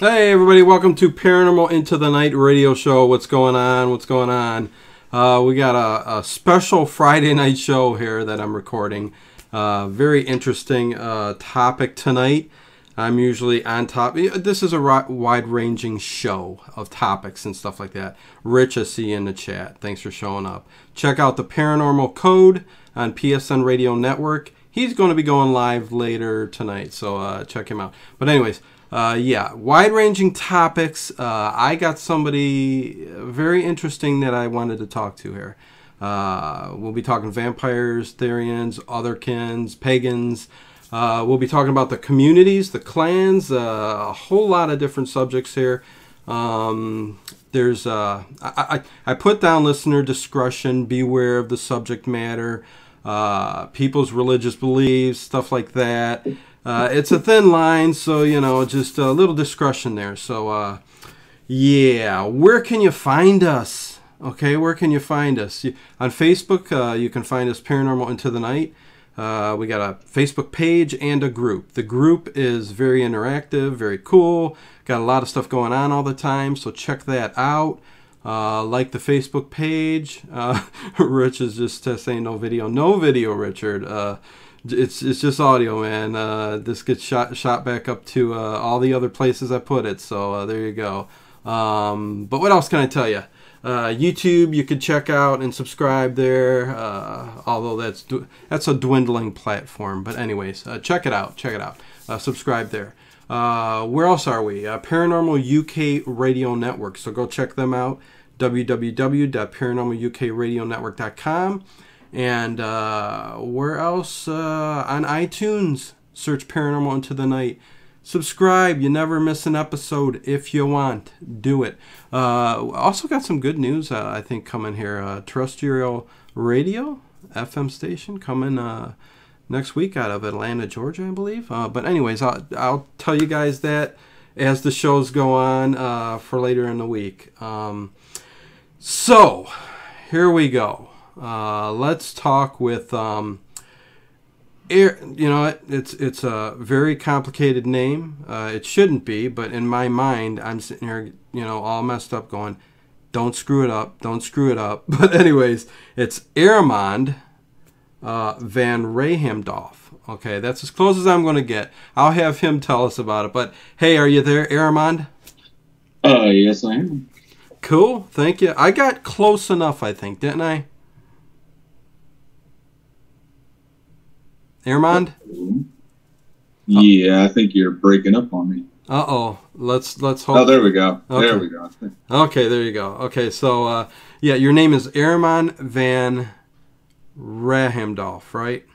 Hey everybody, welcome to Paranormal Into the Night radio show. What's going on? What's going on? We got a special Friday night show here that I'm recording. Very interesting topic tonight. I'm usually on top. This is a wide-ranging show of topics and stuff like that. Rich, I see you in the chat. Thanks for showing up. Check out the Paranormal Code on PSN Radio Network. He's going to be going live later tonight, so check him out. But anyways, yeah, wide-ranging topics. I got somebody very interesting that I wanted to talk to here. We'll be talking vampires, Therians, Otherkins, Pagans. We'll be talking about the communities, the clans, a whole lot of different subjects here. There's I put down listener discretion, beware of the subject matter, people's religious beliefs, stuff like that. It's a thin line, so, you know, just a little discretion there. So, yeah, where can you find us? Okay, where can you find us? On Facebook, you can find us Paranormal Into the Night. We got a Facebook page and a group. The group is very interactive, very cool. Got a lot of stuff going on all the time, so check that out. Like the Facebook page. Rich is just saying no video. No video, Richard. It's just audio, man. This gets shot back up to all the other places I put it, so there you go. But what else can I tell you? YouTube, you could check out and subscribe there, although that's a dwindling platform. But anyways, check it out. Subscribe there. Where else are we? Paranormal UK Radio Network. So go check them out. www.paranormalukradionetwork.com. And where else? On iTunes, search Paranormal Into the Night. Subscribe. You never miss an episode. If you want, do it. Also got some good news, I think, coming here. Terrestrial radio, FM station, coming next week out of Atlanta, Georgia, I believe. But anyways, I'll tell you guys that as the shows go on for later in the week. So, here we go. Let's talk with... you know, it's a very complicated name. It shouldn't be, but in my mind, I'm sitting here, you know, all messed up going, don't screw it up. But anyways, it's Armand van Rehemdorf. Okay, that's as close as I'm going to get. I'll have him tell us about it. But hey, are you there, Armand? Yes, I am. Cool, thank you. I got close enough, I think, didn't I? Armand? Yeah, I think you're breaking up on me. Uh-oh. Let's hope. Oh, there we go. Okay. There we go. Okay, there you go. Okay, so, yeah, your name is Armand van Rehemdorf, right?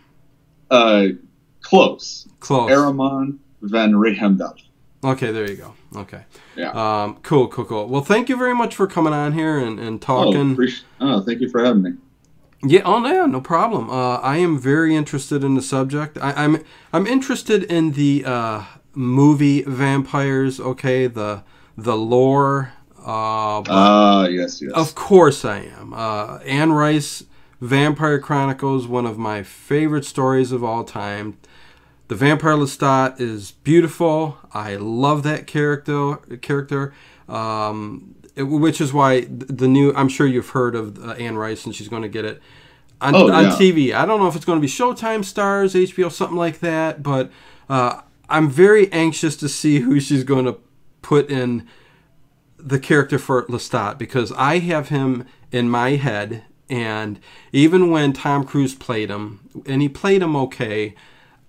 Close. Close. Armand van Rehemdorf. Okay, there you go. Okay. Yeah. Cool. Well, thank you very much for coming on here and talking. Thank you for having me. Yeah, no problem. I am very interested in the subject. I'm interested in the movie vampires. Okay, the lore. Yes. Of course I am. Anne Rice, Vampire Chronicles, one of my favorite stories of all time. The Vampire Lestat is beautiful. I love that character. Which is why the new... I'm sure you've heard of Anne Rice, and she's going to get it on TV. I don't know if it's going to be Showtime, Stars, HBO, something like that, but I'm very anxious to see who she's going to put in the character for Lestat, because I have him in my head, and even when Tom Cruise played him, and he played him okay,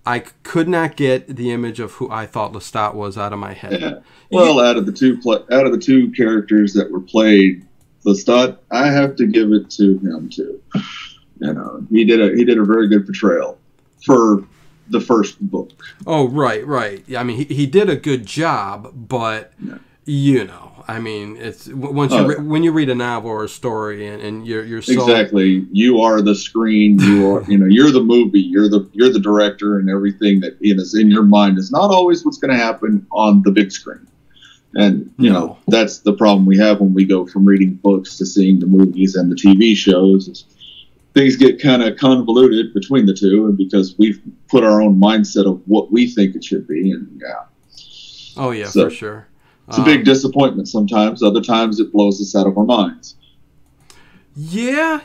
I could not get the image of who I thought Lestat was out of my head. Yeah. Well, out of the two characters that were played, Lestat, I have to give it to him too. You know, he did a very good portrayal for the first book. Oh, right. I mean, he did a good job, but you know. I mean, it's when you read a novel or a story and you're so... Exactly. You are the screen. You're the movie. You're the director, and everything that is in your mind is not always what's going to happen on the big screen. And you know that's the problem we have when we go from reading books to seeing the movies and the TV shows. Is things get kind of convoluted between the two, and because we've put our own mindset of what we think it should be, and for sure. It's a big disappointment sometimes. Other times it blows us out of our minds. Yeah.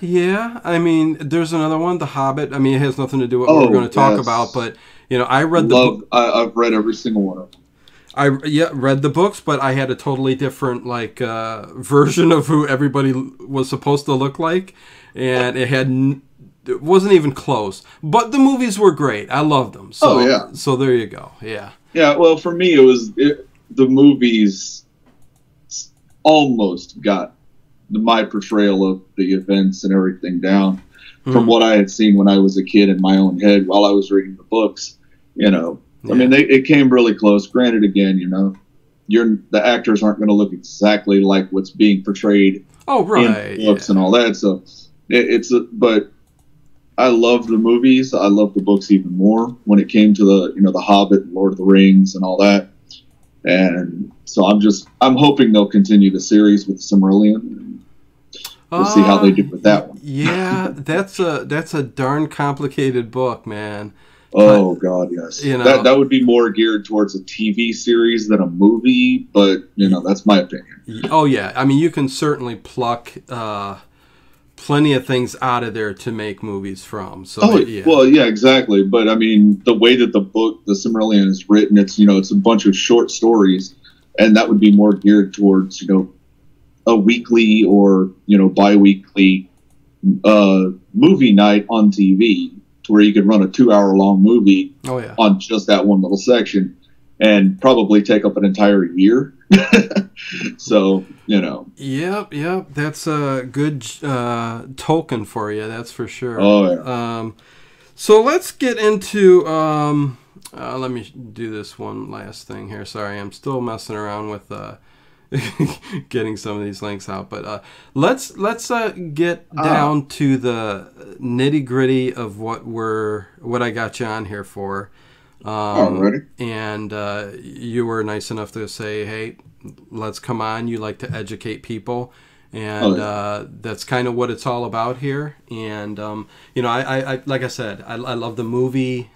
I mean, there's another one, The Hobbit. I mean, it has nothing to do with what we're going to talk about, but I read the book. I've read every single one of them. I read the books, but I had a totally different version of who everybody was supposed to look like, and it wasn't even close. But the movies were great. I loved them. So, So there you go. Yeah. Yeah. Well, for me, the movies almost got my portrayal of the events and everything down from what I had seen when I was a kid in my own head while I was reading the books. I mean, it came really close. Granted, again, the actors aren't going to look exactly like what's being portrayed in the books and all that. So but I love the movies. I love the books even more when it came to the Hobbit and Lord of the Rings and all that. And so I'm hoping they'll continue the series with Silmarillion. And we'll see how they do with that one. Yeah, that's a darn complicated book, man. Oh God, yes. That would be more geared towards a TV series than a movie, but that's my opinion. Oh yeah, I mean you can certainly pluck plenty of things out of there to make movies from. So well, yeah, exactly. But I mean, the way that the book, the Silmarillion, is written, it's it's a bunch of short stories, and that would be more geared towards a weekly or bi-weekly movie night on TV. To where you could run a 2-hour-long movie on just that one little section and probably take up an entire year. So, Yep. That's a good Tolkien for you, that's for sure. Oh, yeah. So let's get into... let me do this one last thing here. Sorry, I'm still messing around with... getting some of these links out, but let's get down to the nitty gritty of what I got you on here for. Alrighty. And you were nice enough to say, "Hey, let's come on. You like to educate people." And that's kind of what it's all about here. And I like I said, I love the movie.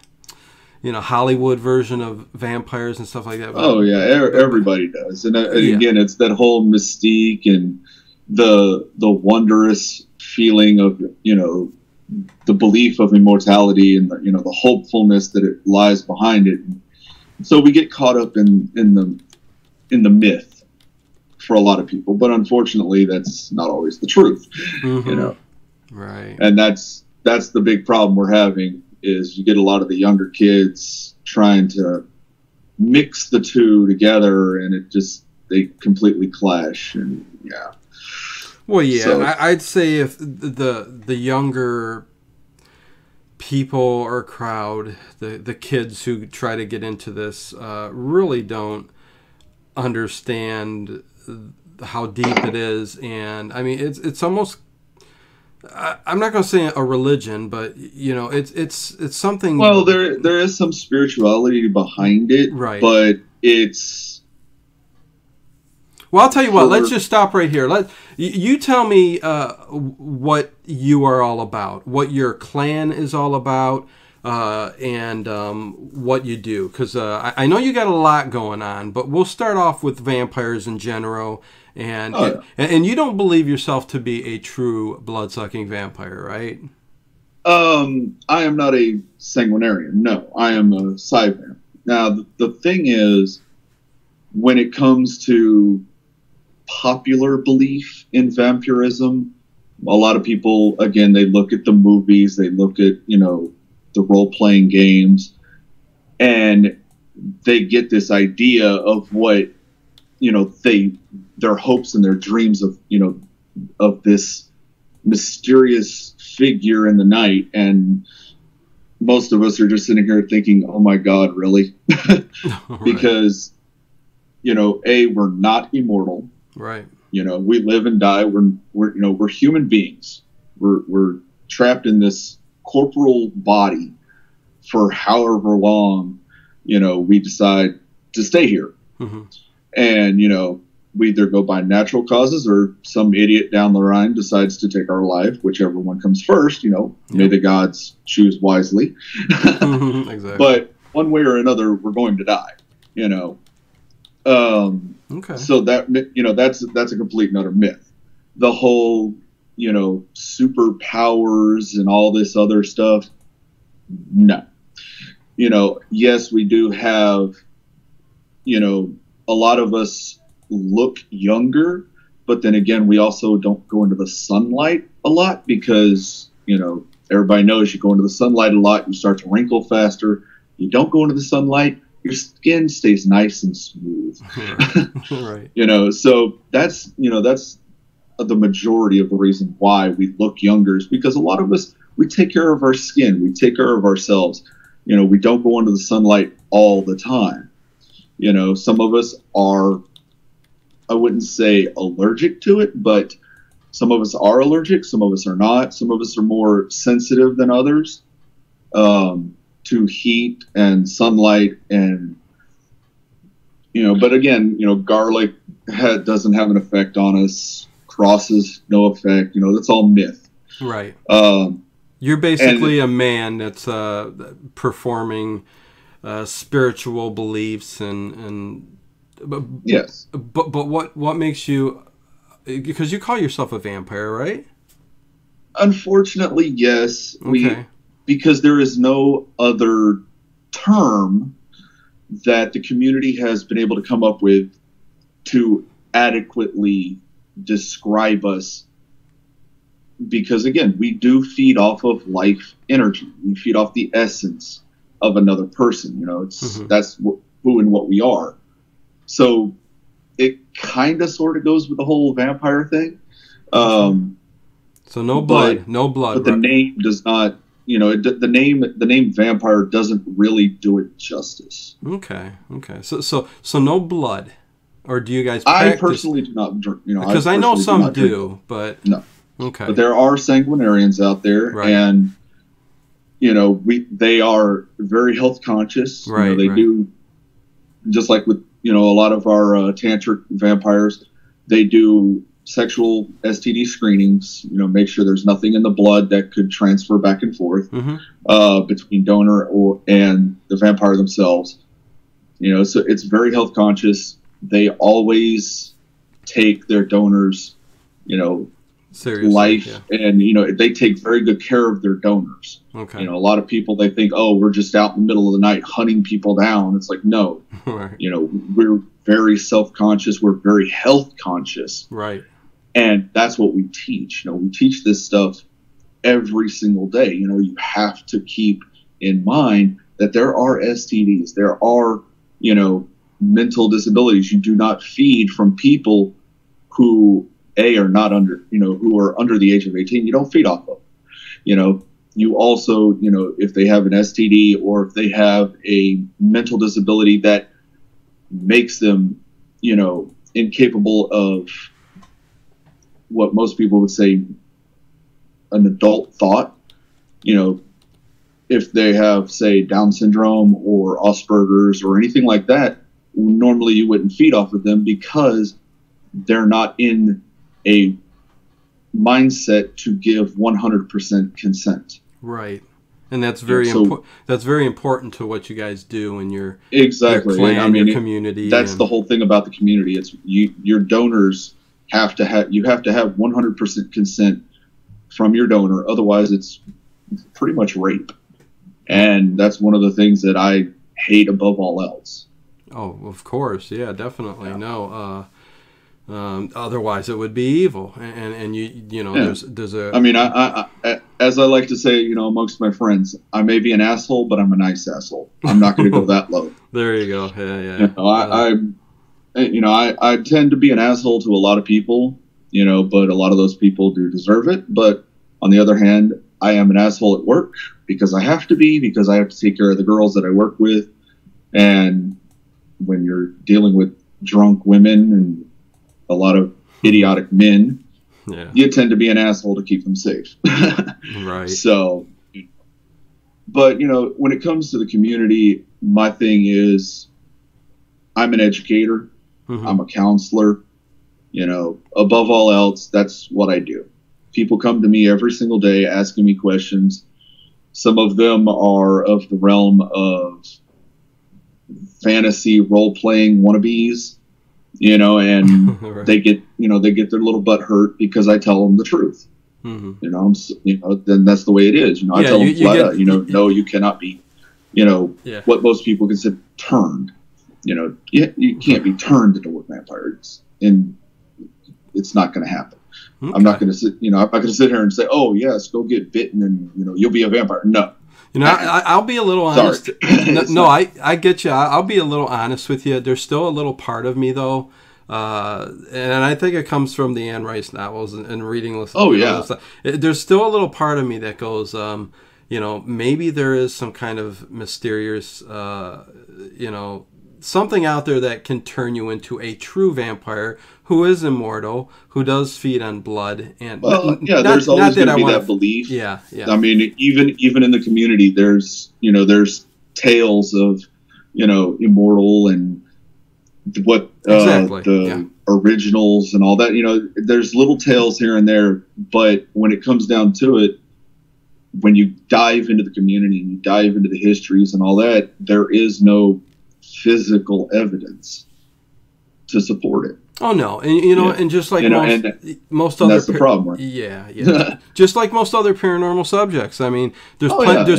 Hollywood version of vampires and stuff like that. Oh yeah, everybody does, and again, it's that whole mystique and the wondrous feeling of the belief of immortality and the hopefulness that it lies behind it. And so we get caught up in the myth for a lot of people, but unfortunately, that's not always the truth. Right? And that's the big problem we're having. Is you get a lot of the younger kids trying to mix the two together, and they completely clash. And yeah. Well, yeah, so, I'd say if the younger people or crowd, the kids who try to get into this, really don't understand how deep it is, and I mean it's almost. I'm not going to say a religion, but it's something. Well, there is some spirituality behind it, right? But it's. Well, I'll tell you what. Let's just stop right here. You tell me what you are all about, what your clan is all about, and what you do. Because I know you got a lot going on, but we'll start off with vampires in general. And you don't believe yourself to be a true blood-sucking vampire, right? I am not a sanguinarian. No, I am a Psyvamp. Now, the thing is, when it comes to popular belief in vampirism, a lot of people, again, they look at the movies, they look at, the role-playing games, and they get this idea of what, their hopes and their dreams of, of this mysterious figure in the night. And most of us are just sitting here thinking, oh my God, really? Because, we're not immortal. Right. We live and die. We're human beings. We're trapped in this corporal body for however long, we decide to stay here. Mm-hmm. And, we either go by natural causes or some idiot down the line decides to take our life, whichever one comes first, may the gods choose wisely. Exactly. But one way or another, we're going to die, Okay. So that, that's a complete and utter myth. The whole, superpowers and all this other stuff. No. Yes, we do have, a lot of us look younger, but then again, we also don't go into the sunlight a lot because, everybody knows you go into the sunlight a lot, you start to wrinkle faster. You don't go into the sunlight, your skin stays nice and smooth. Right. So that's the majority of the reason why we look younger is because a lot of us, we take care of our skin, we take care of ourselves. We don't go into the sunlight all the time. Some of us are, I wouldn't say allergic to it, but some of us are allergic, some of us are not. Some of us are more sensitive than others to heat and sunlight, and but again, garlic doesn't have an effect on us. Crosses, no effect. That's all myth. Right. You're basically a man that's performing spiritual beliefs but, yes. But what makes you? Because you call yourself a vampire, right? Unfortunately, yes. Okay. Because there is no other term that the community has been able to come up with to adequately describe us. Because again, we do feed off of life energy. We feed off the essence of another person. That's who and what we are. So it kind of sort of goes with the whole vampire thing. So no blood. But the name does not. The name vampire doesn't really do it justice. Okay. So no blood, or do you guys? I personally do not drink. Because I know some do, but no. Okay. But there are sanguinarians out there, right. And they are very health conscious. Right. They do, just like with a lot of our tantric vampires, they do sexual STD screenings. Make sure there's nothing in the blood that could transfer back and forth between donor and the vampire themselves. So it's very health conscious. They always take their donors, seriously, life, yeah. And they take very good care of their donors. Okay. A lot of people, they think, oh, we're just out in the middle of the night hunting people down. It's like, no. Right. We're very self-conscious, we're very health conscious. Right. And that's what we teach. We teach this stuff every single day. You have to keep in mind that there are STDs, there are, mental disabilities. You do not feed from people who are not under, who are under the age of 18. You don't feed off of. You also, if they have an STD or if they have a mental disability that makes them, incapable of what most people would say an adult thought, if they have, say, Down syndrome or Asperger's or anything like that, normally you wouldn't feed off of them because they're not in a mindset to give 100% consent. Right. And that's very important. That's very important to what you guys do in your exactly. Your clan, your community. That's the whole thing about the community. It's your donors have to have 100% consent from your donor. Otherwise, it's pretty much rape. And that's one of the things that I hate above all else. Oh, of course, yeah, definitely. Yeah. No, otherwise it would be evil, and yeah. there's a. I mean, I as I like to say, amongst my friends, I may be an asshole, but I'm a nice asshole. I'm not going to go that low. There you go. Yeah. I tend to be an asshole to a lot of people, but a lot of those people do deserve it. But on the other hand, I am an asshole at work because I have to be, because I have to take care of the girls that I work with. And when you're dealing with drunk women and a lot of idiotic men, yeah. You tend to be an asshole to keep them safe. Right. So, but, when it comes to the community, my thing is I'm an educator. Mm-hmm. I'm a counselor. Above all else, that's what I do. People come to me every single day asking me questions. Some of them are of the realm of fantasy role-playing wannabes, and Right. they get their little butt hurt because I tell them the truth. Then that's the way it is. I tell them flat out, no, you cannot be, what most people consider turned. You can't be turned into a vampire, and it's not going to happen. Okay. I'm not going to sit, I'm not going to sit here and say, oh yes, go get bitten and you'll be a vampire. No. I'll be a little honest. No, I get you. I'll be a little honest with you. There's still a little part of me though, and I think it comes from the Anne Rice novels and reading. Oh yeah. There's still a little part of me that goes, maybe there is some kind of mysterious, something out there that can turn you into a true vampire who is immortal, who does feed on blood. And there's always going to be that belief. Yeah. I mean, even in the community, there's tales of immortal and what the originals and all that. There's little tales here and there, but when it comes down to it, when you dive into the community and you dive into the histories and all that, there is no physical evidence to support it. Oh no, and and just like most other, that's the problem, right? Yeah. Just like most other paranormal subjects. I mean, there's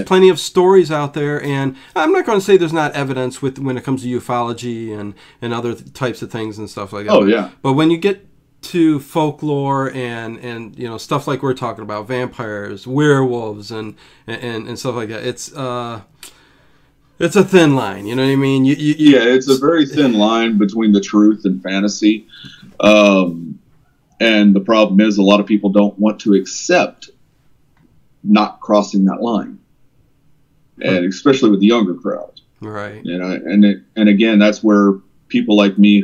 plenty of stories out there, and I'm not going to say there's not evidence when it comes to ufology and other types of things and stuff like that. Oh yeah. But when you get to folklore and stuff like we're talking about, vampires, werewolves, and stuff like that, it's a thin line, you know what I mean? It's a very thin line between the truth and fantasy. And the problem is a lot of people don't want to accept not crossing that line. And especially with the younger crowd. Right. And again, that's where people like me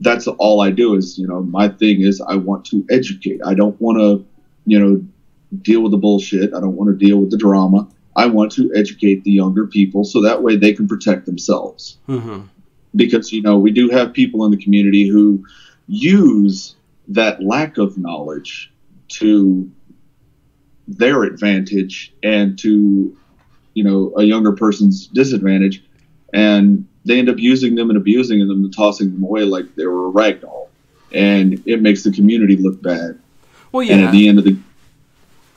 that's all I do is, my thing is I want to educate. I don't want to, deal with the bullshit. I don't want to deal with the drama. I want to educate the younger people so that way they can protect themselves. Mm-hmm. Because, we do have people in the community who use that lack of knowledge to their advantage and to, a younger person's disadvantage. And they end up using them and abusing them and tossing them away like they were a rag doll. And it makes the community look bad. Well, yeah. And at the end of the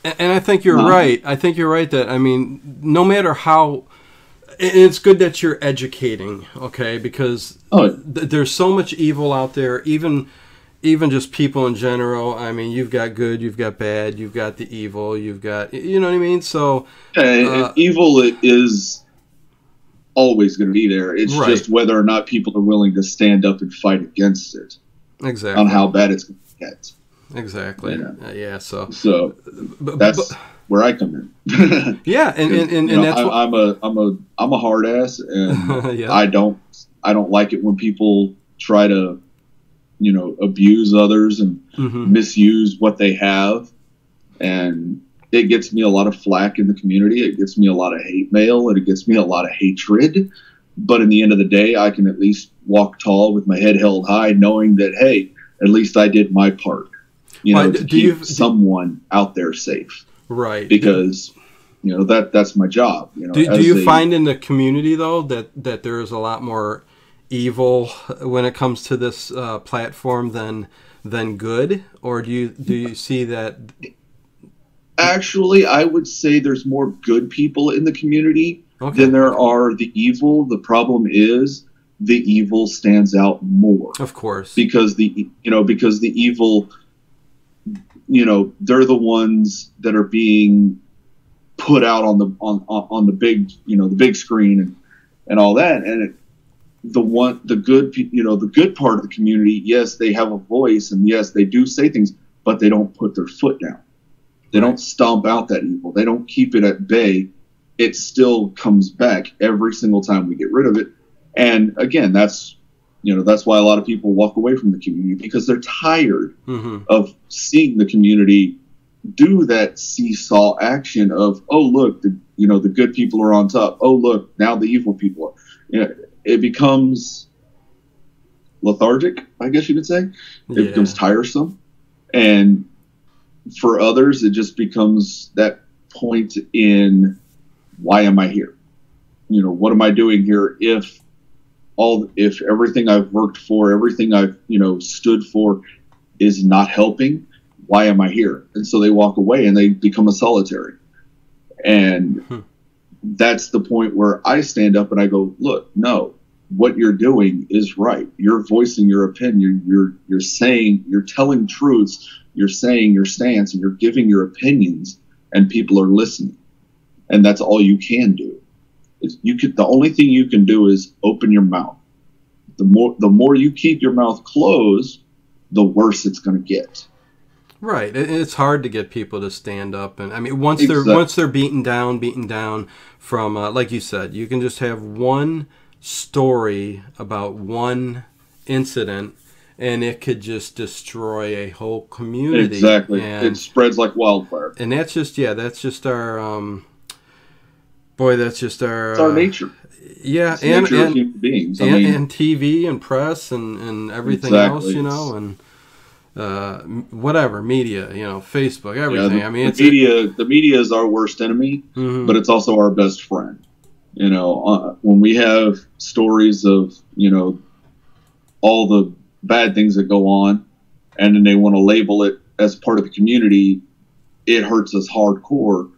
And I think you're right. I think you're right that, I mean, no matter how... It's good that you're educating, okay? Because there's so much evil out there, even just people in general. I mean, you've got good, you've got bad, you've got the evil, you've got... You know what I mean? So... evil is always going to be there. It's just whether or not people are willing to stand up and fight against it. Exactly. On how bad it's going to get. Exactly. So that's where I come in. Yeah, and that's I'm a hard ass, and I don't like it when people try to abuse others and misuse what they have, and it gets me a lot of flack in the community. It gets me a lot of hate mail, and it gets me a lot of hatred. But in the end of the day, I can at least walk tall with my head held high, knowing that hey, at least I did my part. To keep someone out there safe. Right. Because, that's my job. Do you find in the community, though, that there is a lot more evil when it comes to this platform than good? Or do you see that? Actually, I would say there's more good people in the community than there are the evil. The problem is the evil stands out more. Of course. Because the evil... they're the ones that are being put out on the big, the big screen and all that. And the good part of the community, yes, they have a voice and yes, they do say things, but they don't put their foot down. They don't stomp out that evil. They don't keep it at bay. It still comes back every single time we get rid of it. And again, that's why a lot of people walk away from the community, because they're tired of seeing the community do that seesaw action of, oh, look, the good people are on top. Oh, look, now the evil people are. It becomes lethargic, I guess you could say. It becomes tiresome. And for others, it just becomes that point in, why am I here? what am I doing here if everything I've worked for, everything I've, stood for is not helping? Why am I here? And so they walk away and they become a solitary. And that's the point where I stand up and I go, look, no, what you're doing is right. You're voicing your opinion. You're saying, you're telling truths. You're saying your stance and you're giving your opinions, and people are listening. And that's all you can do. The only thing you can do is open your mouth. The more you keep your mouth closed, the worse it's going to get. Right. It's hard to get people to stand up, and I mean, once they're beaten down from, like you said, you can just have one story about one incident, and it could just destroy a whole community. Exactly. And it spreads like wildfire. And that's just our it's our nature. Yeah, it's nature of human beings. And TV and press and everything else, and whatever media, Facebook, everything. The media is our worst enemy, but it's also our best friend. When we have stories of all the bad things that go on, and then they want to label it as part of the community, it hurts us hardcore.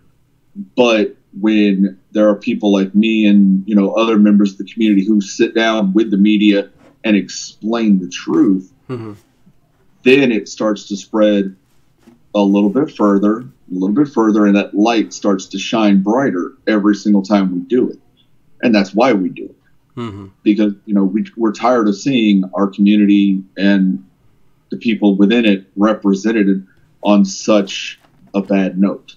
But when there are people like me and other members of the community who sit down with the media and explain the truth, then it starts to spread a little bit further, and that light starts to shine brighter every single time we do it. And that's why we do it. Because we're tired of seeing our community and the people within it represented on such a bad note.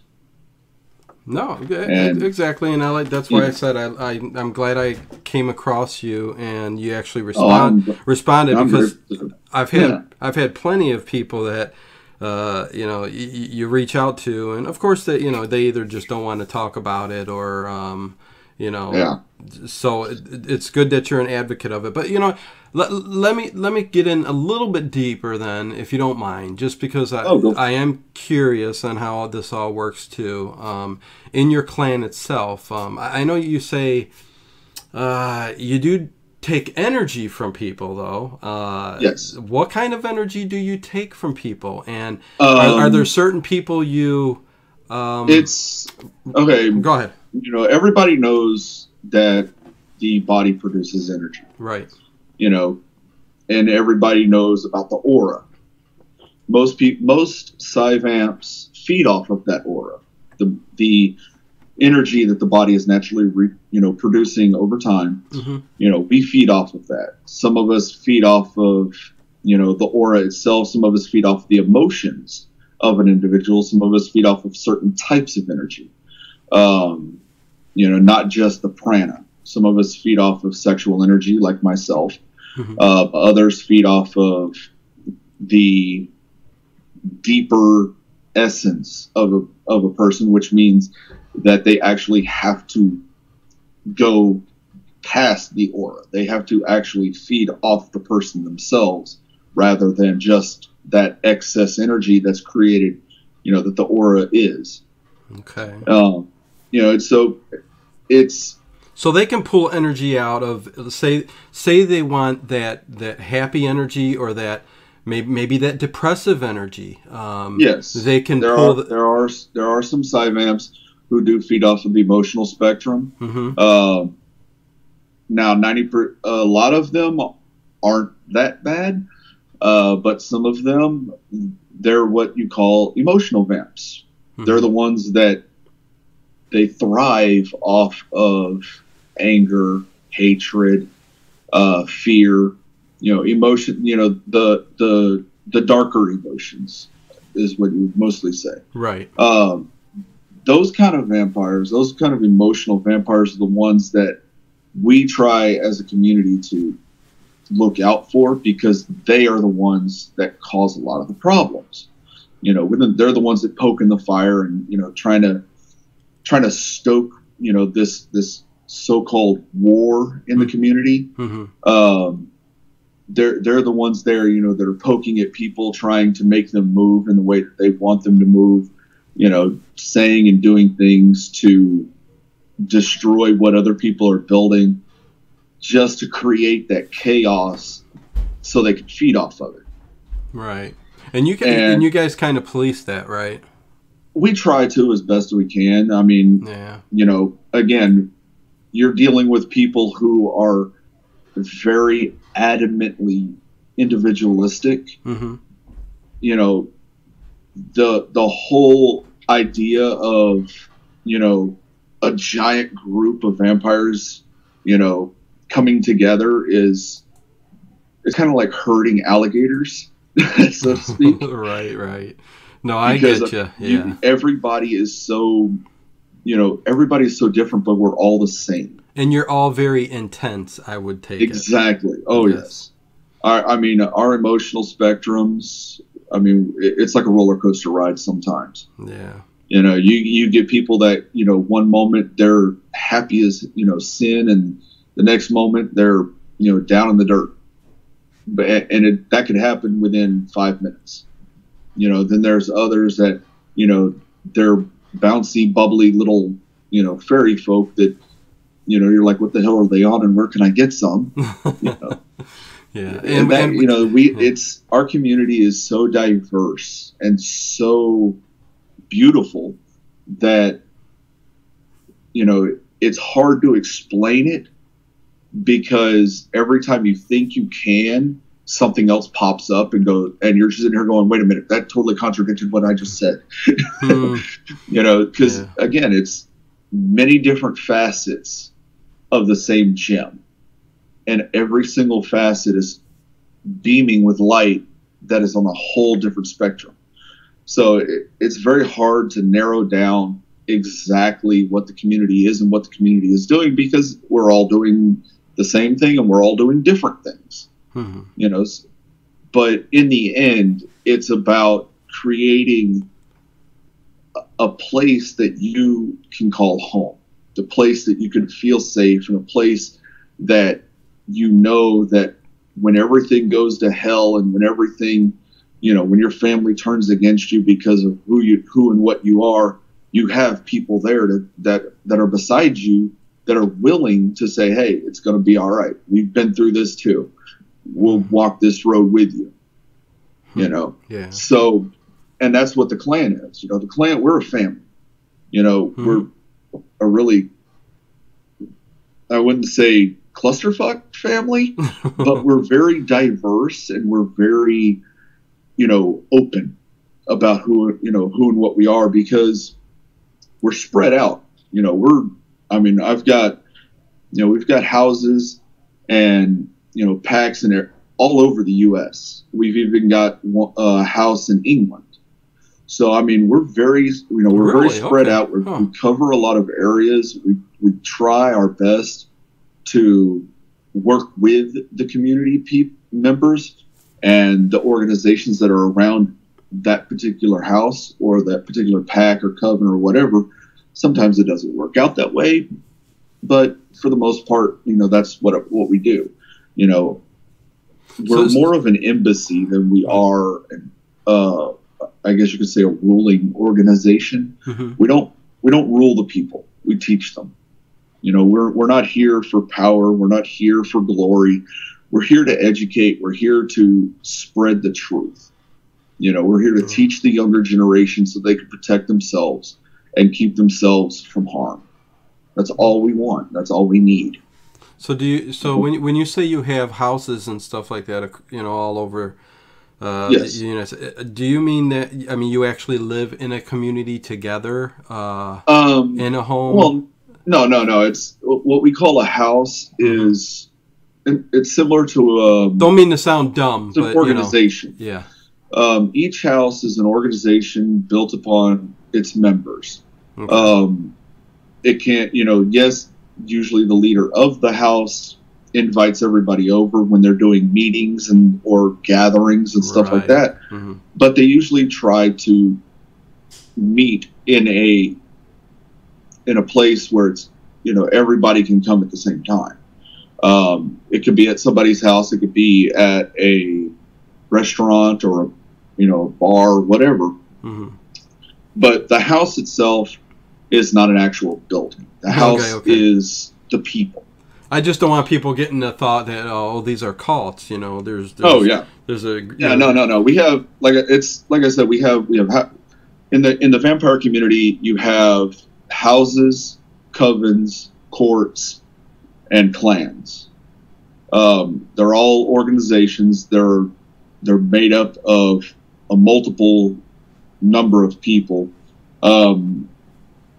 No, exactly, and that's why I said I'm glad I came across you and you actually responded because I've had plenty of people that you reach out to, and of course that they either just don't want to talk about it or so it's good that you're an advocate of it. But let me get in a little bit deeper then, if you don't mind, just because I am curious on how this all works too. In your clan itself, I know you say you do take energy from people, though. Yes. What kind of energy do you take from people, and are there certain people you? It's okay. Go ahead. Everybody knows that the body produces energy. Right. And everybody knows about the aura. Most psi vamps feed off of that aura, the energy that the body is naturally producing over time. We feed off of that. Some of us feed off of the aura itself. Some of us feed off the emotions of an individual. Some of us feed off of certain types of energy. Not just the prana. Some of us feed off of sexual energy, like myself. Others feed off of the deeper essence of a person, which means that they actually have to go past the aura. They have to actually feed off the person themselves rather than just that excess energy that's created, that the aura is. Okay. So they can pull energy out of, say they want that happy energy or that maybe that depressive energy. Yes, they can there pull. There are some psi vamps who do feed off of the emotional spectrum. Now, a lot of them aren't that bad, but some of them, they're what you call emotional vamps. They're the ones that they thrive off of anger, hatred, fear, emotion, the darker emotions is what you would mostly say. Right. Those kind of vampires, those kind of emotional vampires are the ones that we try as a community to look out for, because they are the ones that cause a lot of the problems. They're the ones that poke in the fire and, trying to stoke, this so-called war in the community. They're the ones there, that are poking at people, trying to make them move in the way that they want them to move, saying and doing things to destroy what other people are building just to create that chaos so they can feed off of it. Right. And you guys kind of police that, right? We try to as best we can. I mean, you know, again, you're dealing with people who are very adamantly individualistic. Mm-hmm. You know, the whole idea of, you know, a giant group of vampires, you know, coming together it's kind of like herding alligators, so to speak. Right. No, I get you. Yeah. Everybody is so, you know, everybody's so different, but we're all the same. And you're all very intense, I would take exactly. Oh, yes. I mean, our emotional spectrums, I mean, it's like a roller coaster ride sometimes. Yeah. You know, you get people that, you know, one moment they're happy as, you know, sin, and the next moment they're, you know, down in the dirt. That could happen within 5 minutes. You know, then there's others that, you know, they're bouncy, bubbly little, you know, fairy folk that, you know, you're like, what the hell are they on, and where can I get some? You know? Yeah. And that, you know, it's, our community is so diverse and so beautiful that, you know, it's hard to explain it, because every time you think you can, something else pops up and you're just sitting here going, wait a minute, that totally contradicted what I just said. You know, because again, it's many different facets of the same gem, and every single facet is beaming with light that is on a whole different spectrum. So it's very hard to narrow down exactly what the community is and what the community is doing, because we're all doing the same thing and we're all doing different things. Mm-hmm. You know, but in the end, it's about creating a place that you can call home, the place that you can feel safe, and a place that, you know, that when everything goes to hell, and when everything, you know, when your family turns against you because of who and what you are, you have people there that are beside you, that are willing to say, hey, it's going to be all right. We've been through this too. We'll walk this road with you, you know? Yeah. So, and that's what the clan is. You know, the clan, we're a family. You know, we're a really, I wouldn't say clusterfuck family, but we're very diverse, and we're very, you know, open about who and what we are, because we're spread out. You know, I've got, you know, we've got houses and, you know, packs in there all over the U.S. We've even got a house in England. So, I mean, we're very, you know, we're really spread out. We cover a lot of areas. We try our best to work with the community members and the organizations that are around that particular house or that particular pack or coven or whatever. Sometimes it doesn't work out that way, but for the most part, you know, that's what we do. You know, we're more of an embassy than we are, I guess you could say, a ruling organization. Mm-hmm. We don't rule the people. We teach them. You know, we're not here for power. We're not here for glory. We're here to educate. We're here to spread the truth. You know, we're here to teach the younger generation so they can protect themselves and keep themselves from harm. That's all we want. That's all we need. So when you say you have houses and stuff like that, you know, all over yes. the United States, do you mean that, I mean, you actually live in a community together, in a home? Well, no. It's what we call a house is, it's similar to don't mean to sound dumb, but organization. You know, yeah. Each house is an organization built upon its members. Okay. It can't, you know, yes, usually the leader of the house invites everybody over when they're doing meetings or gatherings and stuff like that. Mm-hmm. But they usually try to meet in a place where it's, you know, everybody can come at the same time. It could be at somebody's house. It could be at a restaurant or, you know, a bar or whatever. Mm-hmm. But the house itself is not an actual building. The house is the people. I just don't want people getting the thought that, oh, these are cults. You know, there's there's a no. We have like I said, we have in the vampire community, you have houses, covens, courts, and clans. They're all organizations. They're made up of a multiple number of people.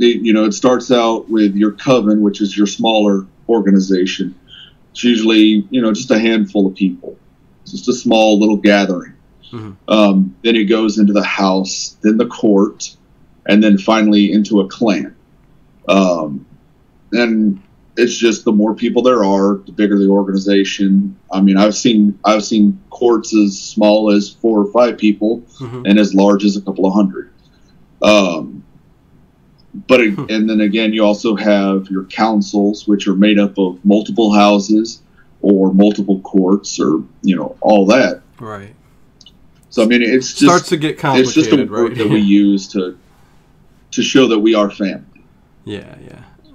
It starts out with your coven, which is your smaller organization. It's usually, just a handful of people. It's just a small little gathering. Mm-hmm. Then it goes into the house, then the court, and then finally into a clan. And it's just the more people there are, the bigger the organization. I mean, I've seen courts as small as 4 or 5 people, mm-hmm. and as large as a couple of hundred. And then again, you also have your councils, which are made up of multiple houses or multiple courts, or all that. Right. So I mean, it's just starts to get complicated. It's just a word that we use to show that we are family. Yeah.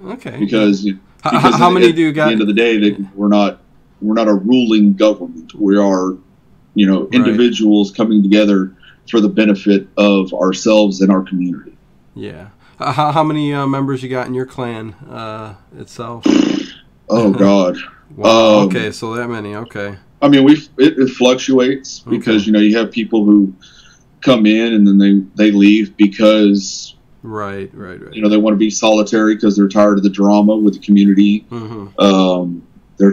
Okay. Because how many do you got? At the end of the day, that we're not a ruling government. We are, individuals coming together for the benefit of ourselves and our community. Yeah. How many members you got in your clan itself? Oh God. Wow. Okay, so that many. Okay. I mean, it fluctuates because you have people who come in and then they leave because right. They want to be solitary because they're tired of the drama with the community. Mm-hmm. They're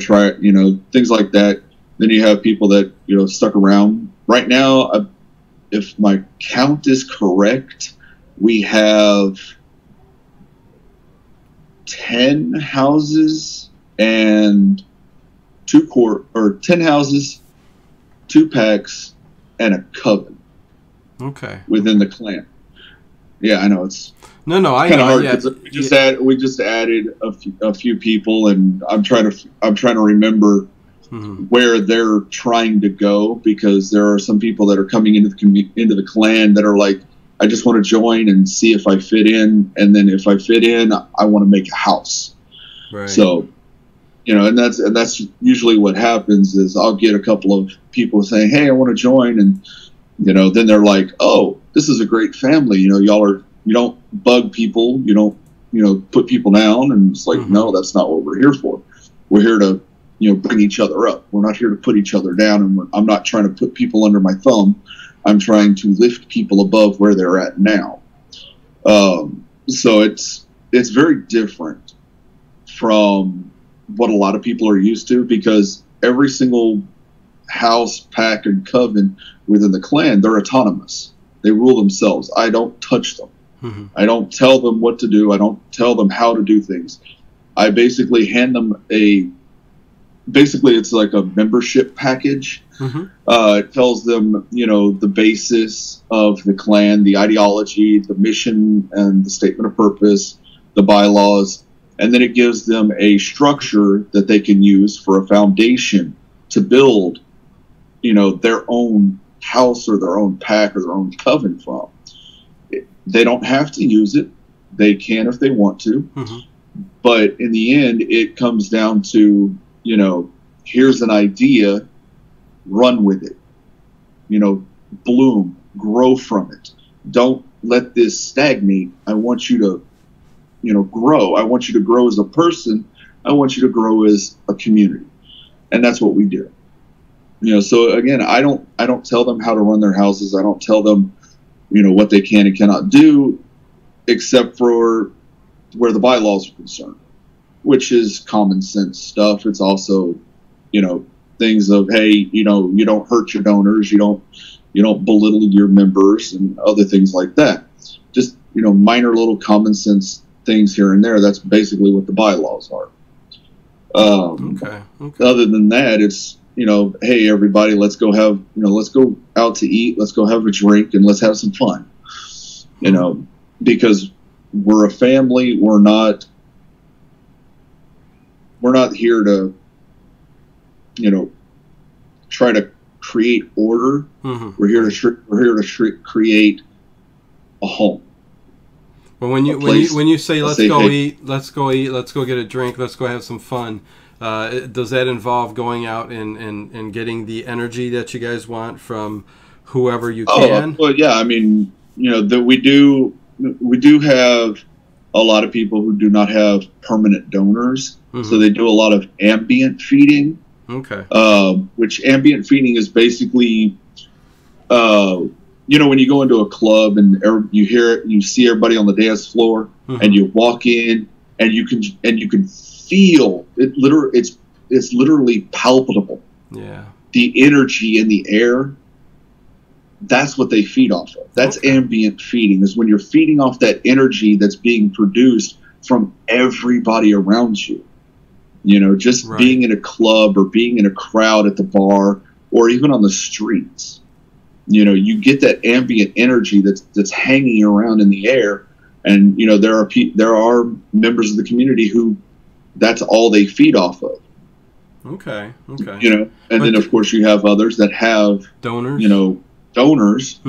things like that. Then you have people that stuck around. Right now, if my count is correct, we have 10 houses and 10 houses, 2 packs, and a coven. Okay. Within the clan. Yeah, I know it's I know. Kind of hard because we just added a few people, and I'm trying to remember mm-hmm. where they're trying to go, because there are some people that are coming into the clan that are like, I just want to join and see if I fit in, and then if I fit in, I want to make a house. Right. So, and that's usually what happens is I'll get a couple of people saying, "Hey, I want to join," and then they're like, "Oh, this is a great family. You don't bug people. You don't put people down." And it's like, mm-hmm. No, that's not what we're here for. We're here to bring each other up. We're not here to put each other down, and I'm not trying to put people under my thumb. I'm trying to lift people above where they're at now. So it's very different from what a lot of people are used to, because every single house, pack, and coven within the clan, they're autonomous. They rule themselves. I don't touch them. Mm-hmm. I don't tell them what to do. I don't tell them how to do things. I basically hand them it's like a membership package. Mm-hmm. It tells them, the basis of the clan, the ideology, the mission, and the statement of purpose, the bylaws, and then it gives them a structure that they can use for a foundation to build, their own house or their own pack or their own coven from. They don't have to use it. They can if they want to. Mm-hmm. But in the end, it comes down to, here's an idea, run with it, bloom, grow from it. Don't let this stagnate. I want you to, grow. I want you to grow as a person. I want you to grow as a community. And that's what we do. So again, I don't tell them how to run their houses. I don't tell them, what they can and cannot do, except for where the bylaws are concerned, which is common sense stuff. It's also, things of, hey, you don't hurt your donors, you don't belittle your members, and other things like that. Just, minor little common sense things here and there. That's basically what the bylaws are. Okay. Other than that, it's, hey, everybody, let's go out to eat, let's go have a drink, and let's have some fun. Because we're a family. We're not here to, try to create order. Mm-hmm. We're here to create a home. Well, when you say let's go eat, let's go get a drink, let's go have some fun, does that involve going out and getting the energy that you guys want from whoever you can? Well, yeah. I mean, that we do have a lot of people who do not have permanent donors, so they do a lot of ambient feeding. Okay. Which ambient feeding is basically, when you go into a club and you see everybody on the dance floor, and you walk in and you can feel it. It's literally palpable. Yeah. The energy in the air. That's what they feed off of. That's ambient feeding, is when you're feeding off that energy that's being produced from everybody around you. Just being in a club or being in a crowd at the bar or even on the streets. You get that ambient energy that's hanging around in the air, and there are members of the community who that's all they feed off of. Okay. Then of course you have others that have donors.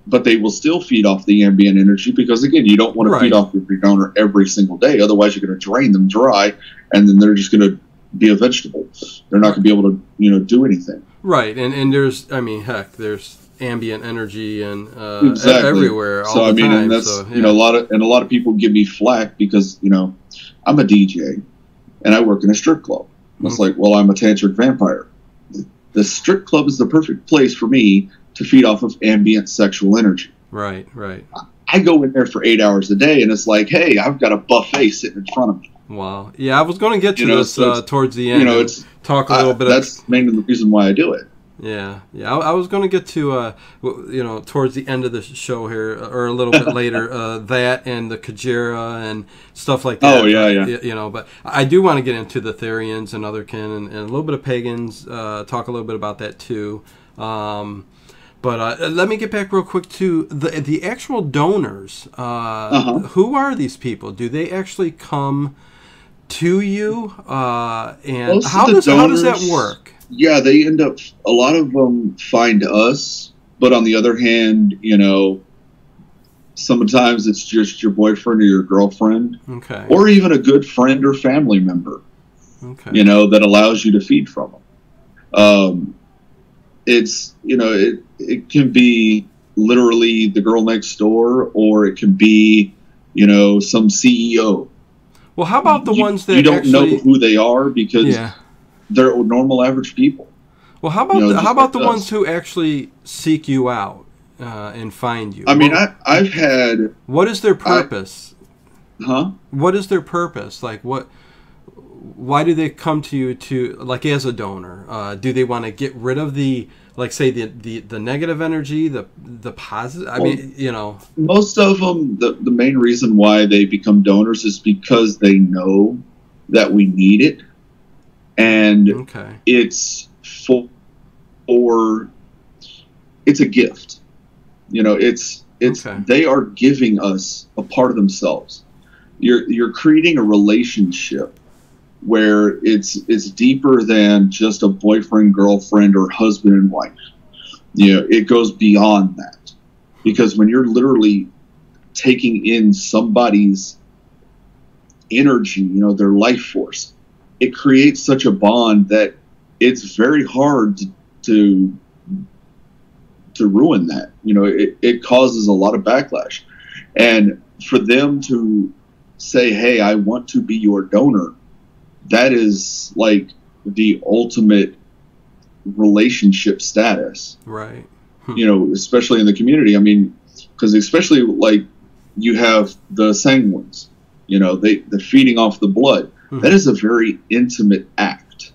But they will still feed off the ambient energy because, again, you don't want to feed off your donor every single day. Otherwise, you're going to drain them dry, and then they're just going to be a vegetable. They're not going to be able to, do anything. Right, and there's ambient energy and everywhere all the time. And that's a lot of people give me flack because I'm a DJ and I work in a strip club. It's like, well, I'm a tantric vampire. The strip club is the perfect place for me to feed off of ambient sexual energy. Right. I go in there for 8 hours a day, and it's like, hey, I've got a buffet sitting in front of me. Wow. Yeah, I was going to get to this towards the end. Talk a little bit. That's mainly the reason why I do it. Yeah. I was going to get to towards the end of the show here, or a little bit later, that and the Kajira and stuff like that. Oh yeah. But I do want to get into the Therians and Otherkin and a little bit of pagans. Talk a little bit about that too. But let me get back real quick to the actual donors. Who are these people? Do they actually come to you? And how does that work? Yeah, they end up. A lot of them find us, but on the other hand, sometimes it's just your boyfriend or your girlfriend, or even a good friend or family member, that allows you to feed from them. It's it can be literally the girl next door, or it can be some CEO. Well, how about the ones that you don't know who they are because they're normal average people. Well, how about the ones who actually seek you out and find you? I mean, I've had. What is their purpose? What is their purpose? Like what? Why do they come to you as a donor? Do they want to get rid of the negative energy, the positive? I mean, most of them. The main reason why they become donors is because they know that we need it, and it's it's a gift. They are giving us a part of themselves. You're creating a relationship where it's deeper than just a boyfriend, girlfriend, or husband and wife. It goes beyond that, because when you're literally taking in somebody's energy, their life force, it creates such a bond that it's very hard to ruin that. It causes a lot of backlash, and for them to say, hey, I want to be your donor, that is like the ultimate relationship status. Right. Especially in the community. I mean, because especially like you have the sanguines, they're feeding off the blood. That is a very intimate act.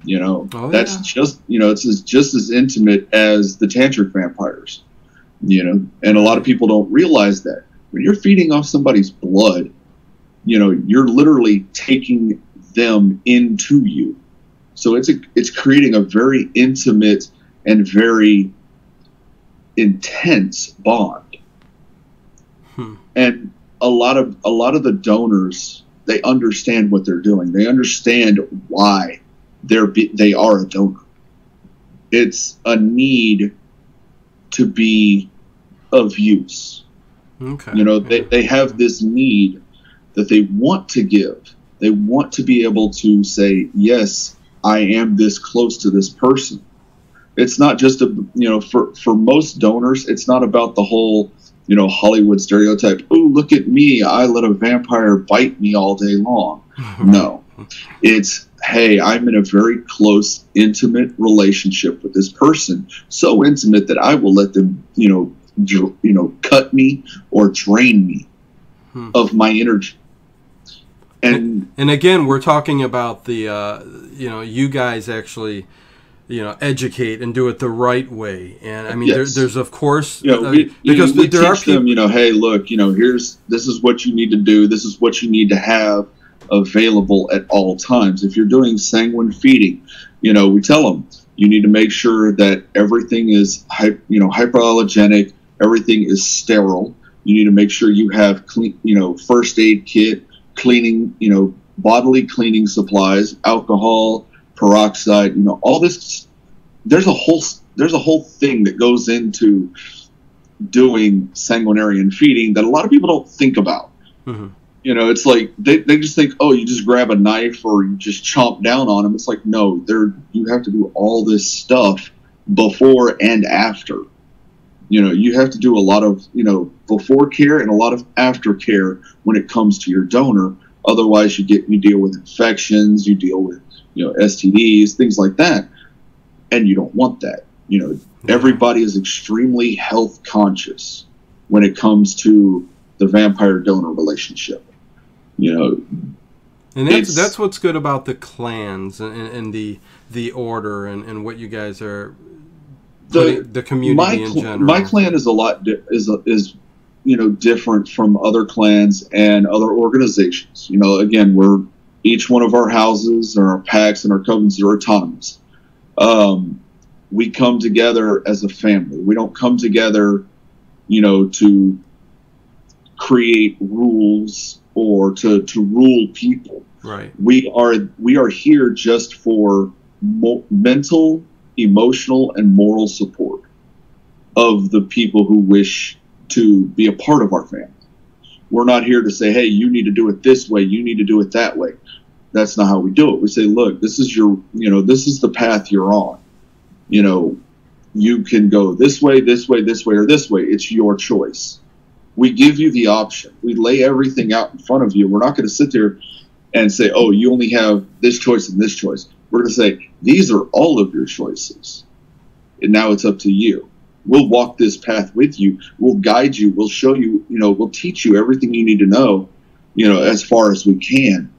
That's just, it's just as intimate as the tantric vampires, and a lot of people don't realize that when you're feeding off somebody's blood, you're literally taking them into you. So it's creating a very intimate and very intense bond. And a lot of the donors, they understand what they're doing. They understand why they are a donor. It's a need to be of use. Okay. You know, they have this need that they want to give. They want to be able to say, yes, I am this close to this person. It's not just for most donors, it's not about the whole, Hollywood stereotype. Oh, look at me. I let a vampire bite me all day long. No, it's, hey, I'm in a very close, intimate relationship with this person. So intimate that I will let them, cut me or drain me of my energy. And again, we're talking about the, you guys actually, educate and do it the right way. And I mean, yes. there's of course, because we teach them, hey, look, this is what you need to do. This is what you need to have available at all times. If you're doing sanguine feeding, we tell them you need to make sure that everything is, hypoallergenic. Everything is sterile. You need to make sure you have clean, first aid kit, cleaning, bodily cleaning supplies, alcohol, peroxide, all this. There's a whole thing that goes into doing sanguinarian feeding that a lot of people don't think about. Mm-hmm. It's like they just think, oh, you just grab a knife or you just chomp down on them. It's like, no, you have to do all this stuff before and after. You have to do a lot of, before care and a lot of after care when it comes to your donor. Otherwise, you deal with infections, you deal with, STDs, things like that. And you don't want that. Everybody is extremely health conscious when it comes to the vampire donor relationship. And that's what's good about the clans and the order and what you guys are. The community in general. My clan is a lot different from other clans and other organizations. Again, each one of our houses or our packs and our covens are autonomous. We come together as a family. We don't come together, to create rules or to rule people. Right. We are here just for mental, emotional, and moral support of the people who wish to be a part of our family. We're not here to say, hey, you need to do it this way, you need to do it that way. That's not how we do it. We say, look, this is this is the path you're on. You can go this way, this way, this way, or this way. It's your choice. We give you the option. We lay everything out in front of you. We're not going to sit there and say, oh, you only have this choice and this choice. We're going to say, these are all of your choices. And now it's up to you. We'll walk this path with you. We'll guide you. We'll show you, we'll teach you everything you need to know, as far as we can.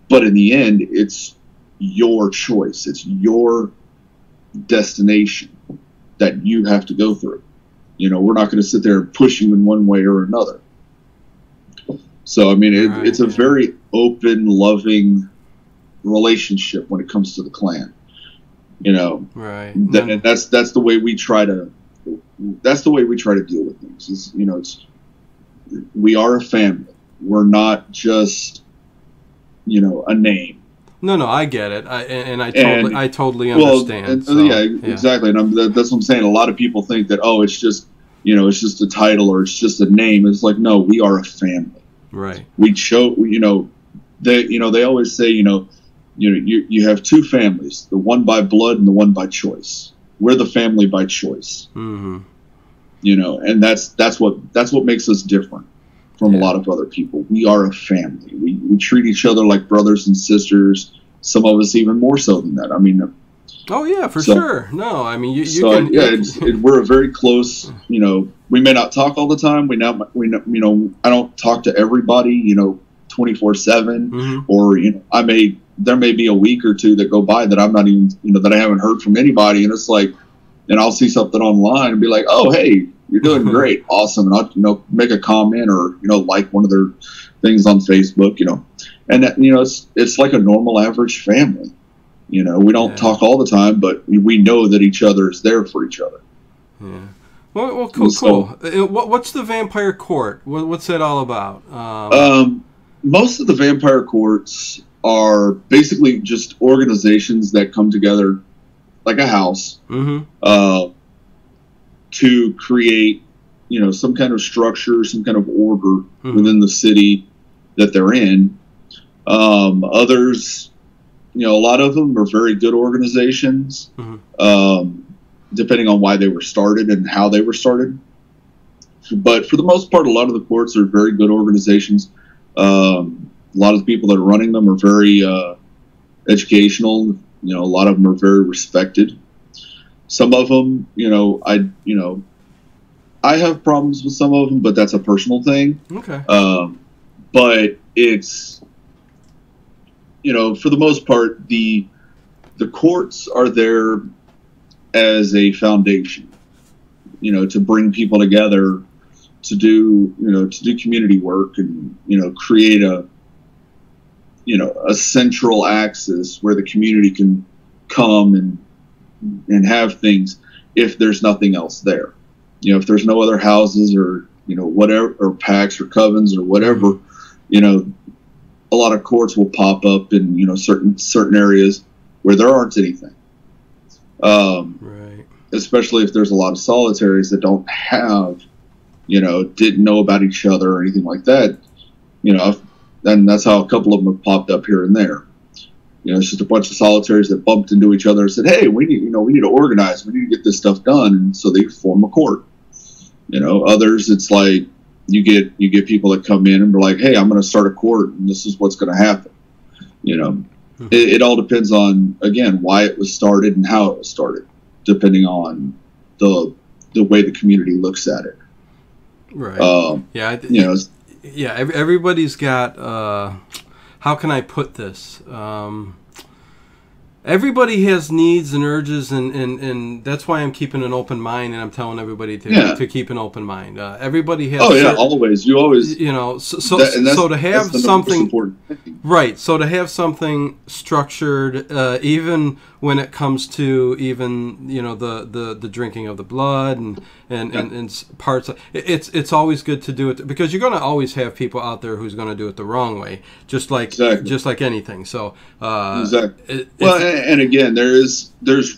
But in the end, it's your choice. It's your destination that you have to go through. We're not going to sit there and push you in one way or another. So, I mean, it's a very open, loving relationship when it comes to the clan. Right. And that's the way we try to deal with things. We are a family. We're not just a name. No, I get it. I totally understand. Exactly. And that's what I'm saying. A lot of people think that, oh, it's just it's just a title or it's just a name. It's like, no, we are a family. Right. They always say, you have two families, the one by blood and the one by choice. We're the family by choice. Mm-hmm. And that's what makes us different from a lot of other people. We are a family. We treat each other like brothers and sisters. Some of us even more so than that. I mean, oh yeah, for sure. No, I mean we're a very close. We may not talk all the time. I don't talk to everybody. 24/7, mm-hmm. Or there may be a week or two that go by that I'm not even that I haven't heard from anybody, and it's like, and I'll see something online and be like, oh hey, you're doing great, awesome, and I'll make a comment or like one of their things on Facebook, and that, it's like a normal average family. We don't talk all the time, but we know that each other is there for each other. Yeah. Well, cool. What's the Vampire Court? What's that all about? Most of the Vampire Courts are basically just organizations that come together like a house, mm-hmm. To create some kind of structure, some kind of order within the city that they're in. Others, a lot of them are very good organizations, depending on why they were started and how they were started. But for the most part, a lot of the courts are very good organizations. A lot of the people that are running them are very educational. A lot of them are very respected. Some of them, I have problems with some of them, but that's a personal thing. Okay. But it's, for the most part, the courts are there as a foundation, to bring people together, to do community work and, create a central axis where the community can come and have things if there's nothing else there. If there's no other houses or, whatever, or packs or covens or whatever, a lot of courts will pop up in, certain areas where there aren't anything. Right. Especially if there's a lot of solitaries that don't have, didn't know about each other or anything like that, and that's how a couple of them have popped up here and there. It's just a bunch of solitaries that bumped into each other and said, "Hey, we need to organize. We need to get this stuff done." And so they form a court. Others, it's like you get people that come in and they're like, "Hey, I'm going to start a court, and this is what's going to happen." It all depends on, again, why it was started and how it was started, depending on the way the community looks at it. Right. Everybody's got. How can I put this? Everybody has needs and urges, and that's why I'm keeping an open mind, and I'm telling everybody to keep an open mind. Everybody has. Always. You always. So to have something. Right. So to have something structured, even when it comes to the drinking of the blood and parts of, it's always good to do it, because you're going to always have people out there who's going to do it the wrong way, just like anything. So exactly. And again, there's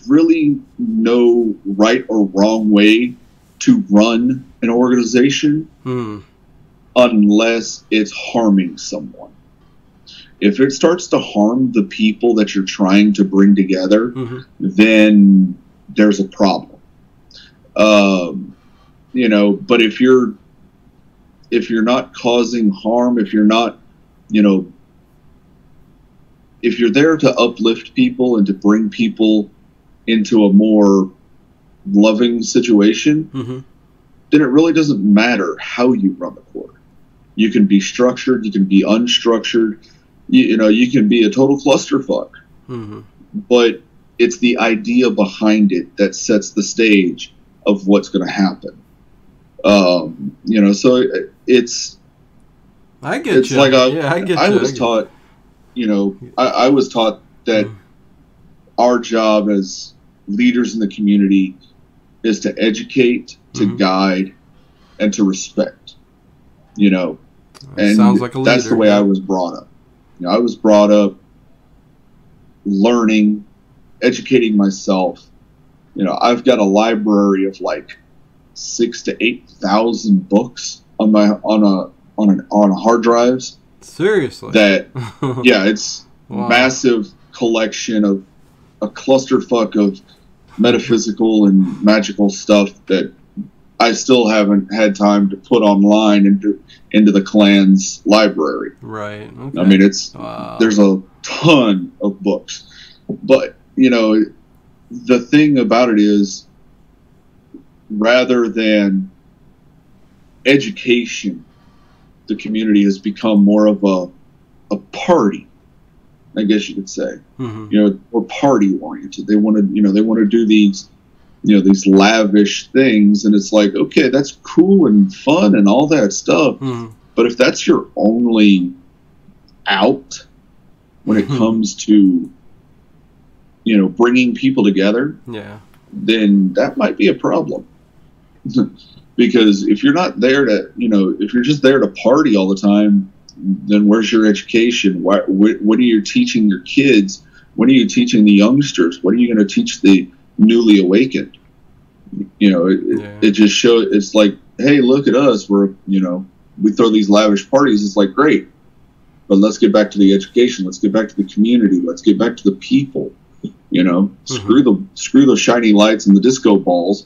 really no right or wrong way to run an organization unless it's harming someone. If it starts to harm the people that you're trying to bring together, then there's a problem. But if you're not causing harm, if you're not, if you're there to uplift people and to bring people into a more loving situation, then it really doesn't matter how you run the court. You can be structured, you can be unstructured, you can be a total clusterfuck. But it's the idea behind it that sets the stage of what's going to happen. So it's. I get you. Like I was taught. I was taught that our job as leaders in the community is to educate, to guide, and to respect. And sounds like a leader. That's the way I was brought up. I was brought up learning, educating myself. I've got a library of like 6,000 to 8,000 books on a hard drives. Seriously? It's massive collection of a clusterfuck of metaphysical and magical stuff that I still haven't had time to put online into the clan's library. Right. Okay. I mean, there's a ton of books, but the thing about it is, rather than education, the community has become more of a party, I guess you could say. Or party oriented. They want to do these lavish things, and it's like, okay, that's cool and fun and all that stuff, but if that's your only out when it comes to bringing people together, then that might be a problem. Because if you're not there to, if you're just there to party all the time, then where's your education? What are you teaching your kids? What are you teaching the youngsters? What are you going to teach the newly awakened? It just shows. It's like hey, look at us. We're, we throw these lavish parties. It's like, great. But let's get back to the education. Let's get back to the community. Let's get back to the people. Screw the shiny lights and the disco balls.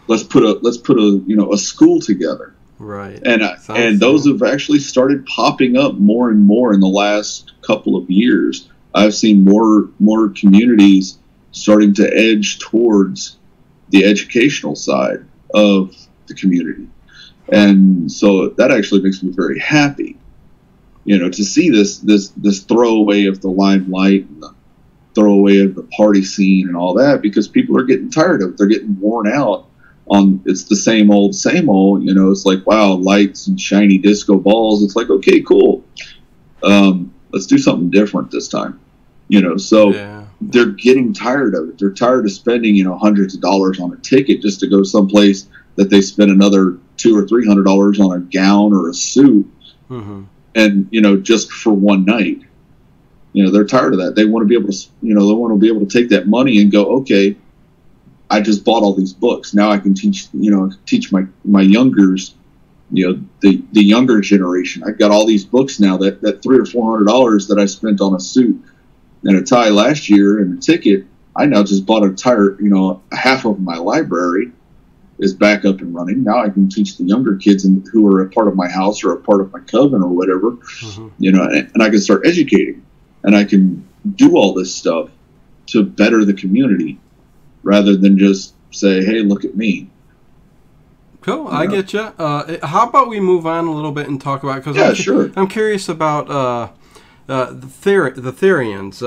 Let's put a school together. Right. And those have actually started popping up more and more in the last couple of years. I've seen more communities starting to edge towards the educational side of the community. And so that actually makes me very happy, to see this throwaway of the limelight and the throwaway of the party scene and all that, because people are getting tired of it. They're getting worn out on, it's the same old, it's like, wow, lights and shiny disco balls. It's like, okay, cool. Let's do something different this time, they're getting tired of it. They're tired of spending, hundreds of dollars on a ticket just to go someplace that they spend another $200 or $300 on a gown or a suit, and just for one night. They're tired of that. They want to be able to, take that money and go, okay, I just bought all these books. Now I can teach my youngers, the younger generation. I've got all these books now that $300 or $400 that I spent on a suit and a tie last year and a ticket, I now just bought an entire, half of my library is back up and running. Now I can teach the younger kids who are a part of my house or a part of my coven or whatever, and I can start educating, and I can do all this stuff to better the community rather than just say, hey, look at me. Cool, I get you. How about we move on a little bit and talk about, because sure. I'm curious about the Therians.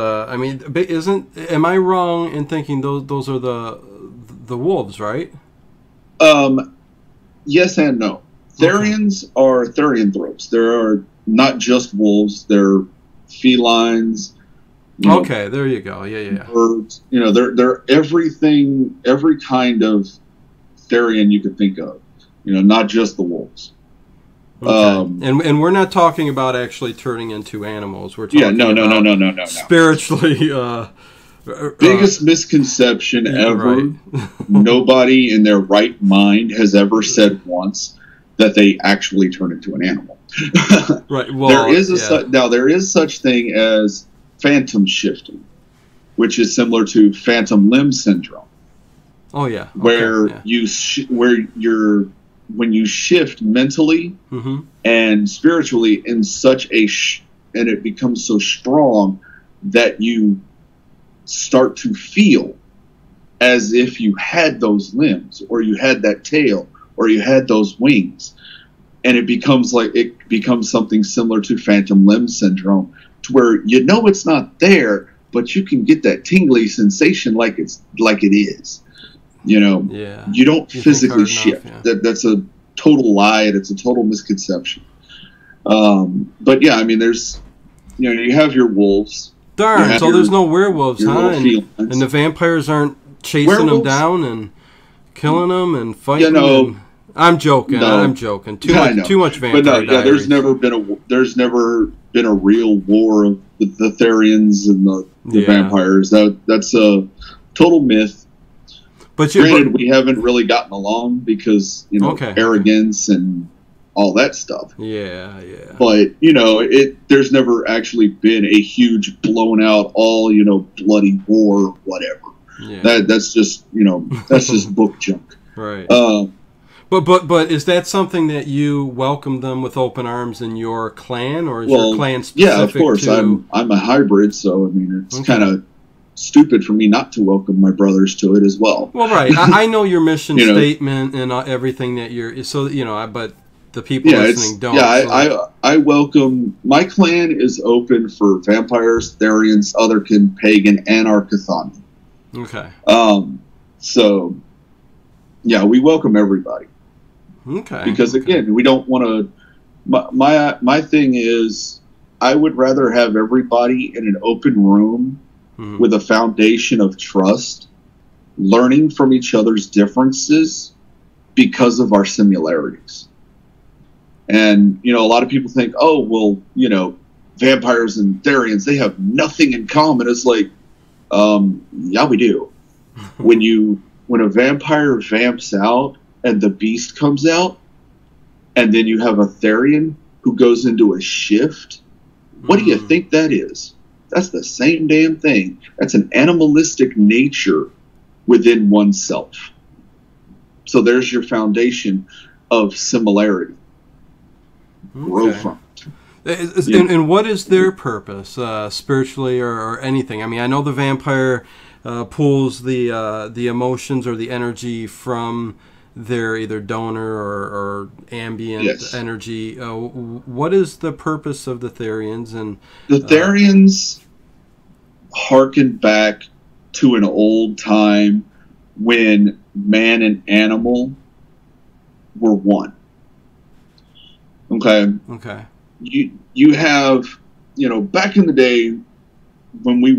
Am I wrong in thinking those are the wolves, right? Yes and no. Therians are therianthropes. There are not just wolves. They're felines. Okay, there you go. Yeah. Birds. They're everything, every kind of Therian you could think of. Not just the wolves. Okay. And we're not talking about actually turning into animals. We're talking no. Spiritually. Biggest misconception ever. Right. Nobody in their right mind has ever said once that they actually turn into an animal. Right. Well, there is such thing as phantom shifting, which is similar to phantom limb syndrome. Oh yeah. Where when you shift mentally and spiritually in such and it becomes so strong that you start to feel as if you had those limbs, or you had that tail, or you had those wings, and it becomes something similar to phantom limb syndrome, to where it's not there, but you can get that tingly sensation like it is. You don't physically shift. That's a total lie, and it's a total misconception. But yeah, there's you have your wolves. Darn, so there's no werewolves, huh? And the vampires aren't chasing them down and killing them and fighting them? I'm joking. No. I'm joking. Too much vampire. But no, there's never been a real war of the Therians and the vampires. That's a total myth. But we haven't really gotten along because arrogance and all that stuff. Yeah. But there's never actually been a huge blown out all bloody war or whatever. Yeah. That's just book junk. Right. But is that something that you welcome them with open arms in your clan, or is your clan specific? Yeah, of course. I'm a hybrid, so it's kind of stupid for me not to welcome my brothers to it as well. Well, right. I know your mission statement and everything that you're. So but the people listening don't. Yeah, I welcome. My clan is open for vampires, Therians, Otherkins, Pagan, and Arcathani. Okay. So, yeah, we welcome everybody. Okay. Because again, we don't want to. My thing is, I would rather have everybody in an open room with a foundation of trust, learning from each other's differences because of our similarities. And a lot of people think, oh, well, vampires and Therians, they have nothing in common. It's like, yeah, we do. When a vampire vamps out, and the beast comes out, and then you have a Therian who goes into a shift. What do you think that is? That's the same damn thing. That's an animalistic nature within oneself. So there's your foundation of similarity. Grow from it. And what is their purpose, spiritually or anything? I mean, I know the vampire pulls the emotions or the energy from their either donor or ambient energy. What is the purpose of the Therians? And the Therians harken back to an old time when man and animal were one. Okay. You have, back in the day when we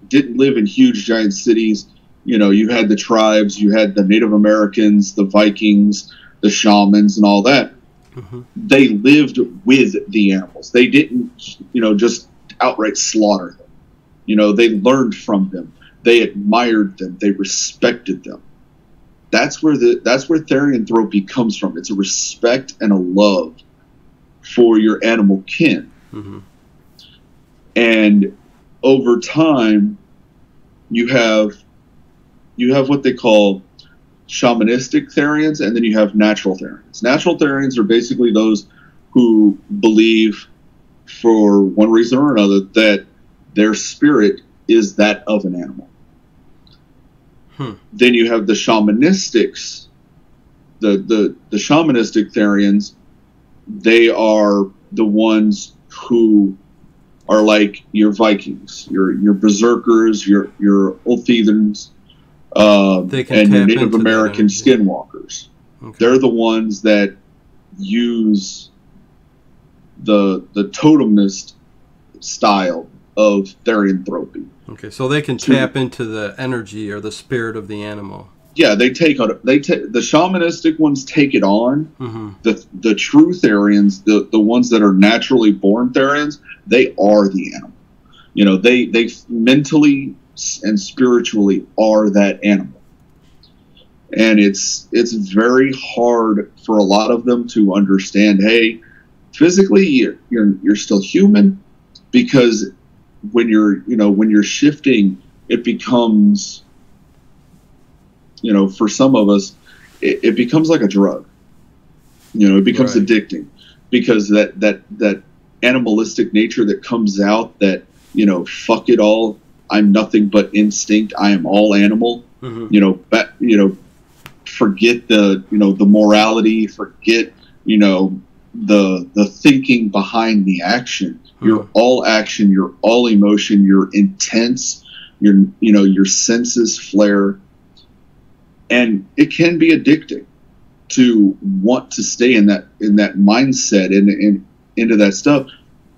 didn't live in huge giant cities, you had the tribes, you had the Native Americans, the Vikings, the shamans, and all that. Mm-hmm. They lived with the animals. They didn't, just outright slaughter them. They learned from them. They admired them. They respected them. That's where therianthropy comes from. It's a respect and a love for your animal kin. Mm-hmm. And over time, you have what they call shamanistic Therians, and then you have natural Therians. Natural Therians are basically those who believe, for one reason or another, that their spirit is that of an animal. Then you have the shamanistics, the shamanistic Therians. They are the ones who are like your Vikings, your berserkers, your Ulthethans, and your Native American skinwalkers. Okay. They're the ones that use the totemist style of therianthropy. Okay, so they can tap into the energy or the spirit of the animal. Yeah, the shamanistic ones take it on. Mm-hmm. The true Therians, the ones that are naturally born Therians, they are the animal. They mentally and spiritually are that animal. And it's very hard for a lot of them to understand, hey, physically you're still human, because when you're shifting, it becomes, for some of us, it becomes like a drug. It becomes addicting, because that animalistic nature that comes out, that, fuck it all, I'm nothing but instinct, I am all animal. Mm-hmm. Forget the morality, forget, the thinking behind the action. You're all action, you're all emotion, you're intense, your senses flare. And it can be addicting to want to stay in that mindset and into that stuff.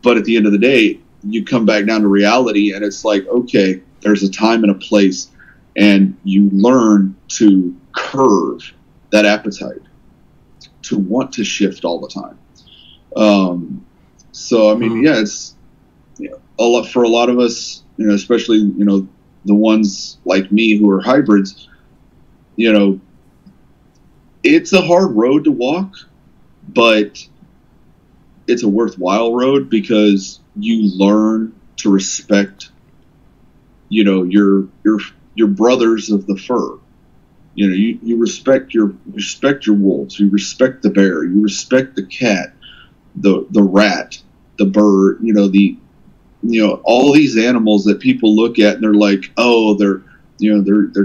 But at the end of the day, you come back down to reality, and it's like, okay, there's a time and a place, and you learn to curve that appetite to want to shift all the time. So, I mean, yeah, it's a lot for a lot of us, especially, the ones like me who are hybrids. It's a hard road to walk, but it's a worthwhile road, because you learn to respect, your brothers of the fur. You respect your wolves, you respect the bear, you respect the cat, the rat, the bird, all these animals that people look at and they're like, oh, they're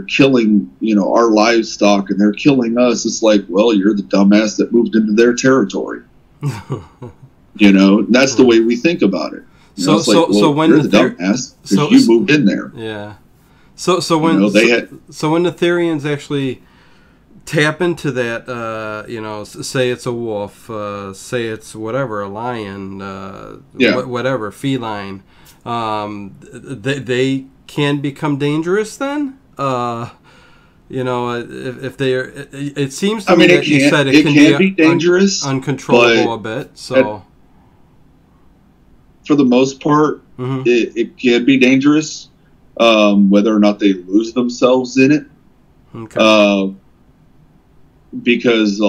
killing, our livestock, and they're killing us. It's like, well, you're the dumbass that moved into their territory. That's the way we think about it. So when you're the dumbass because you moved in there. Yeah. So when when the Therians actually tap into that, say it's a wolf, say it's whatever, a lion, whatever, feline, they can become dangerous then? If they are, it seems to me that you said it can be dangerous, uncontrollable a bit. So, for the most part, mm-hmm. it can be dangerous, whether or not they lose themselves in it. Okay. because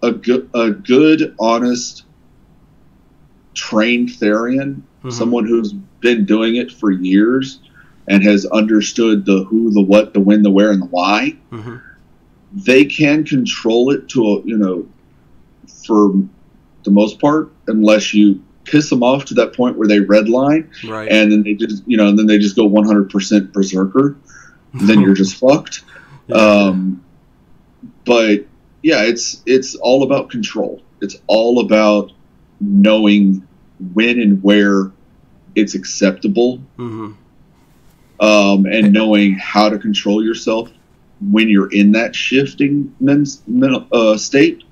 a good, honest, trained Therian, someone who's been doing it for years and has understood the who, the what, the when, the where, and the why, they can control it for the most part, unless you piss them off to that point where they redline, right? And then they just, go 100% berserker. Then you're just fucked. Yeah. But yeah, it's all about control. It's all about knowing when and where it's acceptable, and knowing how to control yourself when you're in that shifting mental state.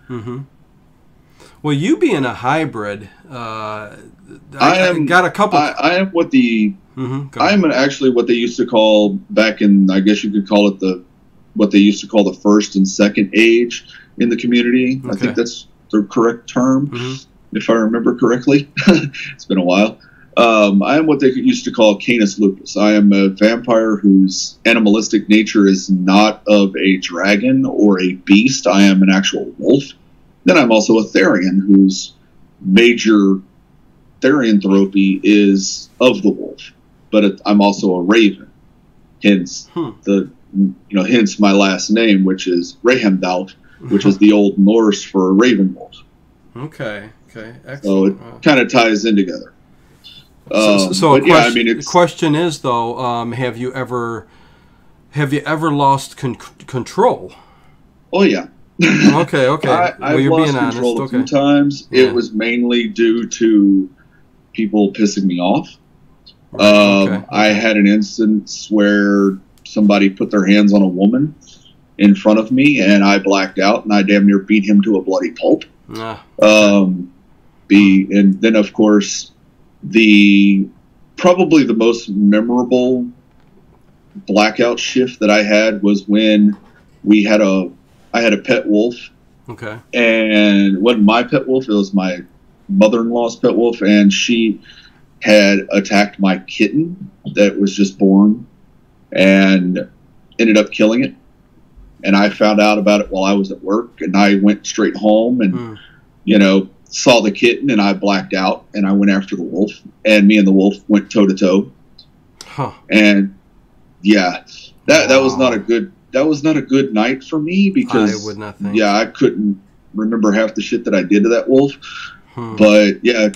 Well, you being a hybrid, I got a couple. I am what the I am actually what they used to call back in, I guess you could call it what they used to call the first and second age in the community. I think that's the correct term, if I remember correctly. It's been a while. I am what they used to call Canis lupus. I am a vampire whose animalistic nature is not of a dragon or a beast. I am an actual wolf. Then I'm also a Therian whose major therianthropy is of the wolf, but I'm also a raven. Hence hence my last name, which is Rehamdalf, which is the Old Norse for raven wolf. Okay, excellent. So it kind of ties in together. The question is though, have you ever lost control? Oh yeah. Okay. I've lost control a few times. Yeah. It was mainly due to people pissing me off. I had an instance where somebody put their hands on a woman in front of me, and I blacked out, and I damn near beat him to a bloody pulp. And then, of course, probably the most memorable blackout shift that I had was when I had a pet wolf. Okay. And it wasn't my pet wolf, it was my mother-in-law's pet wolf, and she had attacked my kitten that was just born and ended up killing it. And I found out about it while I was at work, and I went straight home and, saw the kitten, and I blacked out, and I went after the wolf, and me and the wolf went toe to toe. And yeah, that was not a good night for me, because I would not think. I couldn't remember half the shit that I did to that wolf. But yeah,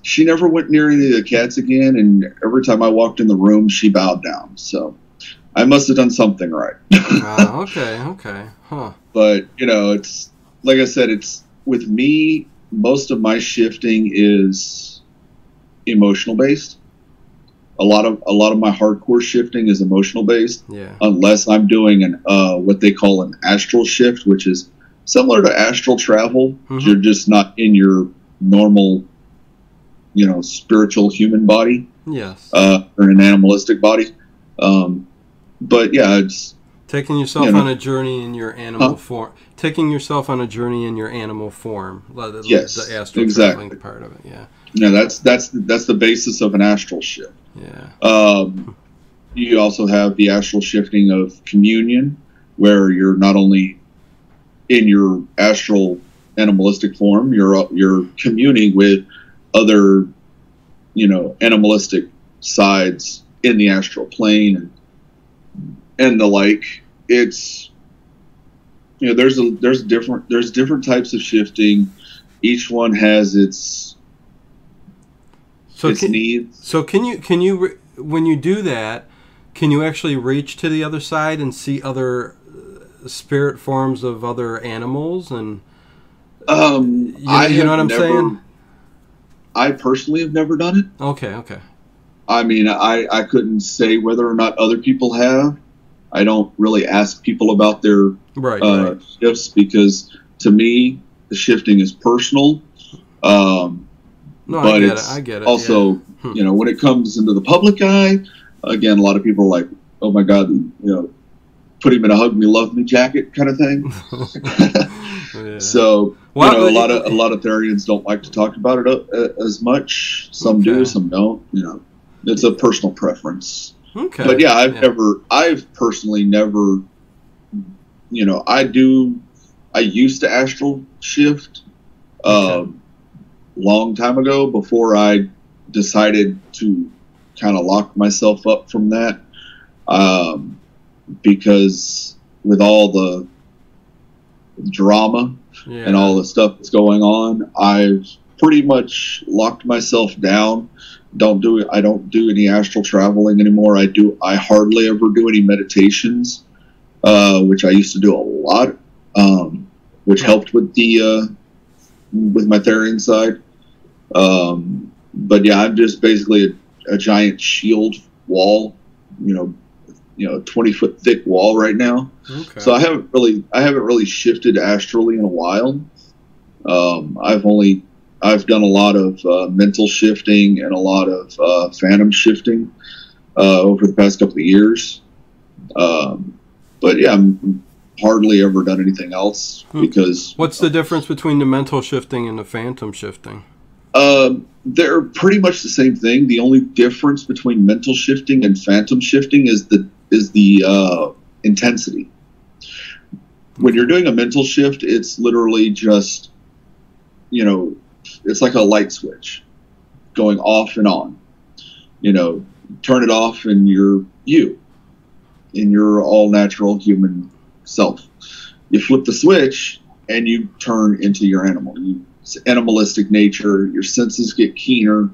she never went near any of the cats again, and every time I walked in the room, she bowed down. So I must have done something right. Okay. But it's like I said, it's with me. Most of my shifting is emotional based. A lot of my hardcore shifting is emotional based. Yeah. Unless I'm doing what they call an astral shift, which is similar to astral travel. You're just not in your normal, spiritual human body. Yes. Or an animalistic body. But yeah, it's taking yourself on a journey in your animal form. Taking yourself on a journey in your animal form. Yes, the astral traveling part of it. Yeah. No, that's the basis of an astral shift. Yeah. You also have the astral shifting of communion, where you're not only in your astral animalistic form, you're communing with other, animalistic sides in the astral plane and the like. It's there's different types of shifting. Each one has its needs. So can you when you do that, can you actually reach to the other side and see other spirit forms of other animals? And you know what I'm saying? I personally have never done it. Okay. I mean, I couldn't say whether or not other people have. I don't really ask people about their shifts, because to me, the shifting is personal. I get it. Also, when it comes into the public eye, again, a lot of people are like, "Oh my God, put him in a hug me, love me jacket" kind of thing. Yeah. So, a lot of Therians don't like to talk about it as much. Some do, some don't. It's a personal preference. Okay. But yeah, I've personally never I used to astral shift long time ago before I decided to kind of lock myself up from that, because with all the drama and all the stuff that's going on, I've pretty much locked myself down. I don't do any astral traveling anymore. I hardly ever do any meditations, which I used to do a lot, which helped with my Therian side. But yeah, I'm just basically a giant shield wall, 20-foot thick wall right now. Okay. So I haven't really shifted astrally in a while. I've done a lot of mental shifting and a lot of phantom shifting over the past couple of years. But yeah, I'm hardly ever done anything else because. What's the difference between the mental shifting and the phantom shifting? They're pretty much the same thing. The only difference between mental shifting and phantom shifting is the intensity. When you're doing a mental shift, it's literally just, it's like a light switch going off and on. Turn it off and you're you in your all natural human self. You flip the switch and you turn into your animal. It's animalistic nature. Your senses get keener.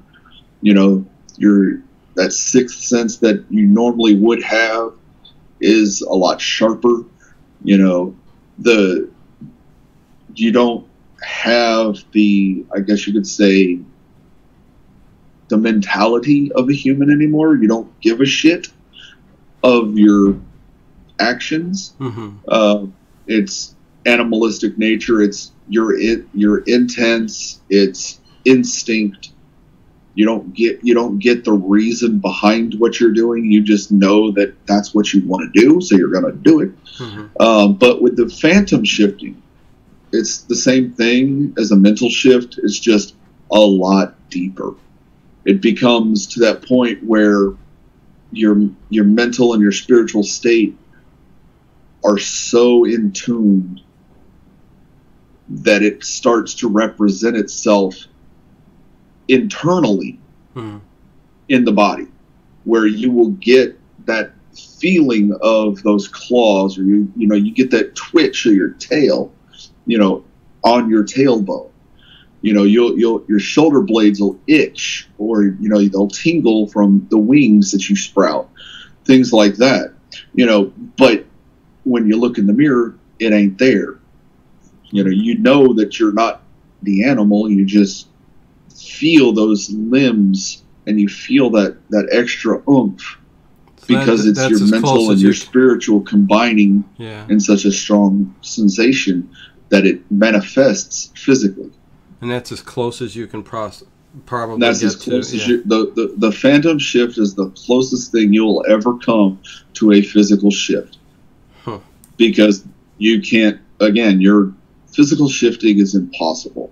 That sixth sense that you normally would have is a lot sharper. You don't have I guess you could say, the mentality of a human anymore. You don't give a shit of your actions. Mm-hmm. It's animalistic nature. You're intense. It's instinct. You don't get the reason behind what you're doing. You just know that that's what you want to do, so you're going to do it. Mm-hmm. But with the phantom shifting, it's the same thing as a mental shift. It's just a lot deeper. It becomes to that point where your mental and your spiritual state are so in tune that it starts to represent itself internally in the body, where you will get that feeling of those claws, or you get that twitch of your tail, on your tailbone. Your shoulder blades will itch, or they'll tingle from the wings that you sprout, things like that. But when you look in the mirror, it ain't there. You know that you're not the animal. You just feel those limbs, and you feel that extra oomph, because it's your mental and your spiritual combining in such a strong sensation that it manifests physically. And that's as close as you can probably that's get as close to. As the phantom shift is the closest thing you'll ever come to a physical shift. Huh. Because you can't, again, your physical shifting is impossible.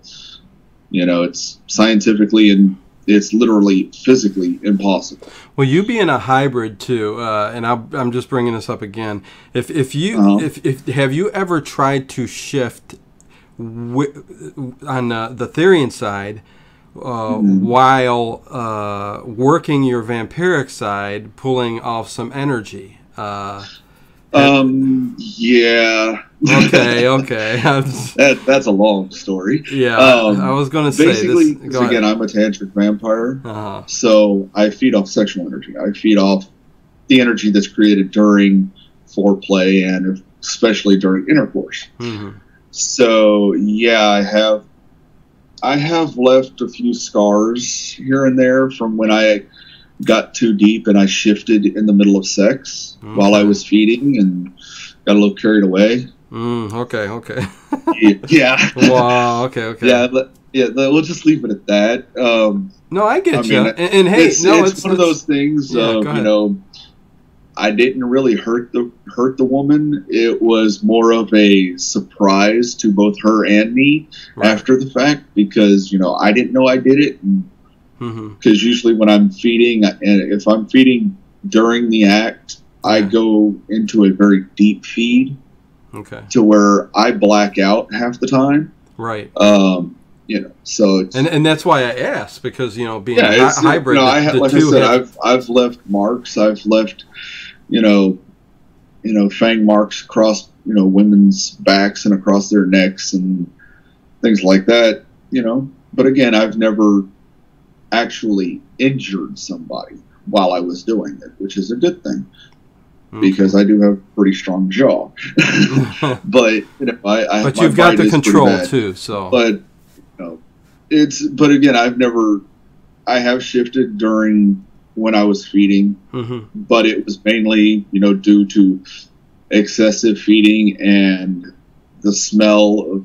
It's scientifically and it's literally physically impossible. Well, you being a hybrid too, and I'm just bringing this up again. If have you ever tried to shift on the Therian side while working your vampiric side, pulling off some energy? Yeah. Okay. That's a long story. Yeah, I was going to say basically. Again, I'm a tantric vampire, so I feed off sexual energy. I feed off the energy that's created during foreplay and especially during intercourse. Mm-hmm. So yeah, I have left a few scars here and there from when I got too deep and I shifted in the middle of sex while I was feeding and got a little carried away. Okay. Yeah. Wow. Okay. Yeah. We'll just leave it at that. No, I get you. And hey, it's one of those things. I didn't really hurt the woman. It was more of a surprise to both her and me after the fact, because I didn't know I did it. Because usually when I'm feeding, and if I'm feeding during the act, I go into a very deep feed, Okay. to where I black out half the time. Right. So it's, and that's why I asked, because being it's hybrid, like I said, I've left marks. I've left fang marks across women's backs and across their necks and things like that. But again, I've never actually injured somebody while I was doing it, which is a good thing. Because I do have a pretty strong jaw, but but you've got the control too. So, but but again, I have shifted during when I was feeding, but it was mainly due to excessive feeding and the smell of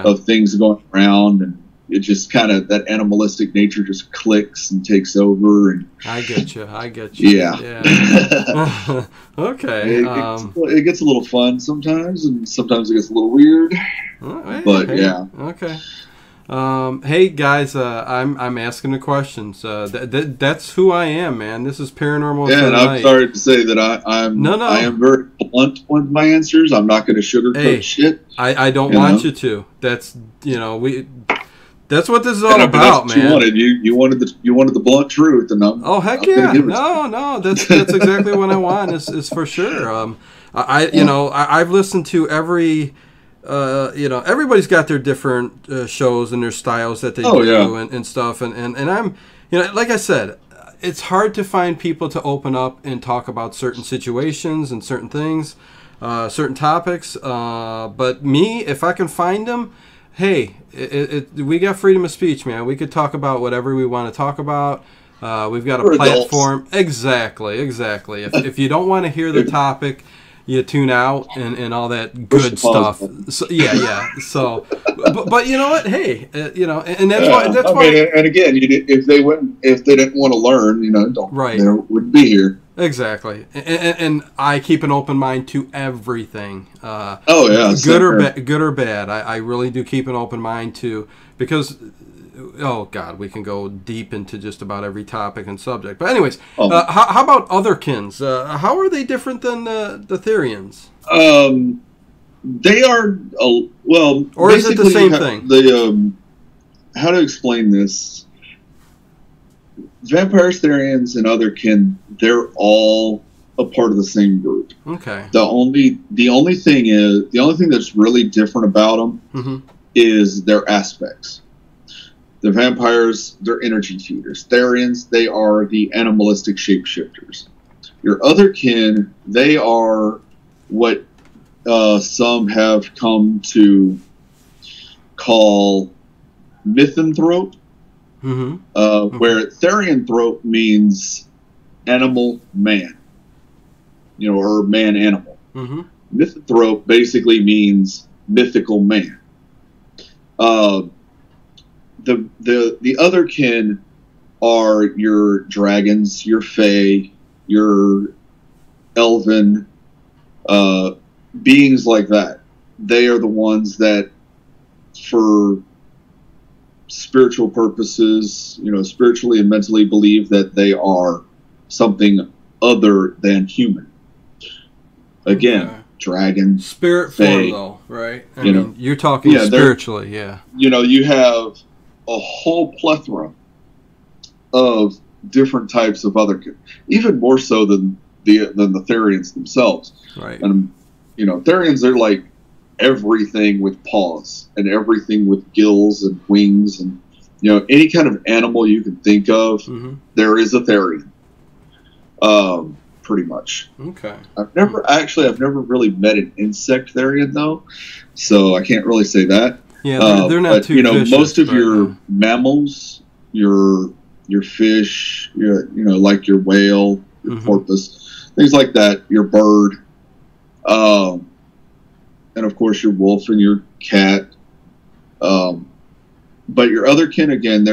of things going around, and it just kind of, that animalistic nature just clicks and takes over. And I get you. Yeah. Okay. It gets a little fun sometimes, and sometimes it gets a little weird. Yeah. Okay. Hey guys, I'm asking the questions. That's who I am, man. This is Paranormal. Yeah, and I'm sorry to say that I am very blunt with my answers. I'm not going to sugarcoat shit. I don't want you to. That's that's what this is all about, man. You wanted the blunt truth, and heck yeah! No, that's exactly what I want. Is for sure. I've listened to every. Everybody's got their different shows and their styles that they do and stuff, and I'm, like I said, it's hard to find people to open up and talk about certain situations and certain things, certain topics. But me, if I can find them. Hey, we got freedom of speech, man. We could talk about whatever we want to talk about. We've got a platform. Exactly. If you don't want to hear the topic, you tune out and all that good stuff. So, yeah. So, but you know what? Hey, and that's why. That's why. And again, if they didn't want to learn, they wouldn't be here. Exactly, and I keep an open mind to everything. Good or bad. I really do keep an open mind to, because, oh God, we can go deep into just about every topic and subject. But anyways, how about Otherkins? How are they different than the Therians? They are or is it the same thing? How to explain this? Vampires, Therians, and Otherkin, they're all a part of the same group. Okay. The only thing that's really different about them is their aspects. The vampires, they're energy feeders. Therians, they are the animalistic shapeshifters. Your Otherkin, they are what some have come to call mythanthrope. Where Therianthrope means animal man, or man animal. Mythanthrope basically means mythical man. The Otherkin are your dragons, your fae, your elven beings like that. They are the ones that, for spiritual purposes, spiritually and mentally believe that they are something other than human. Again, dragon, spirit fae, form, though, right? I mean, you're talking spiritually, yeah. You have a whole plethora of different types of Otherkin, even more so than the Therians themselves. Right. And Therians, they're like everything with paws and everything with gills and wings, and any kind of animal you can think of, there is a Therian. Pretty much. Okay. I've never really met an insect Therian though, so I can't really say that. Yeah, they're not too vicious, most of your mammals, your fish, like your whale, your porpoise, things like that, your bird, and of course your wolf and your cat. But your Otherkin, again,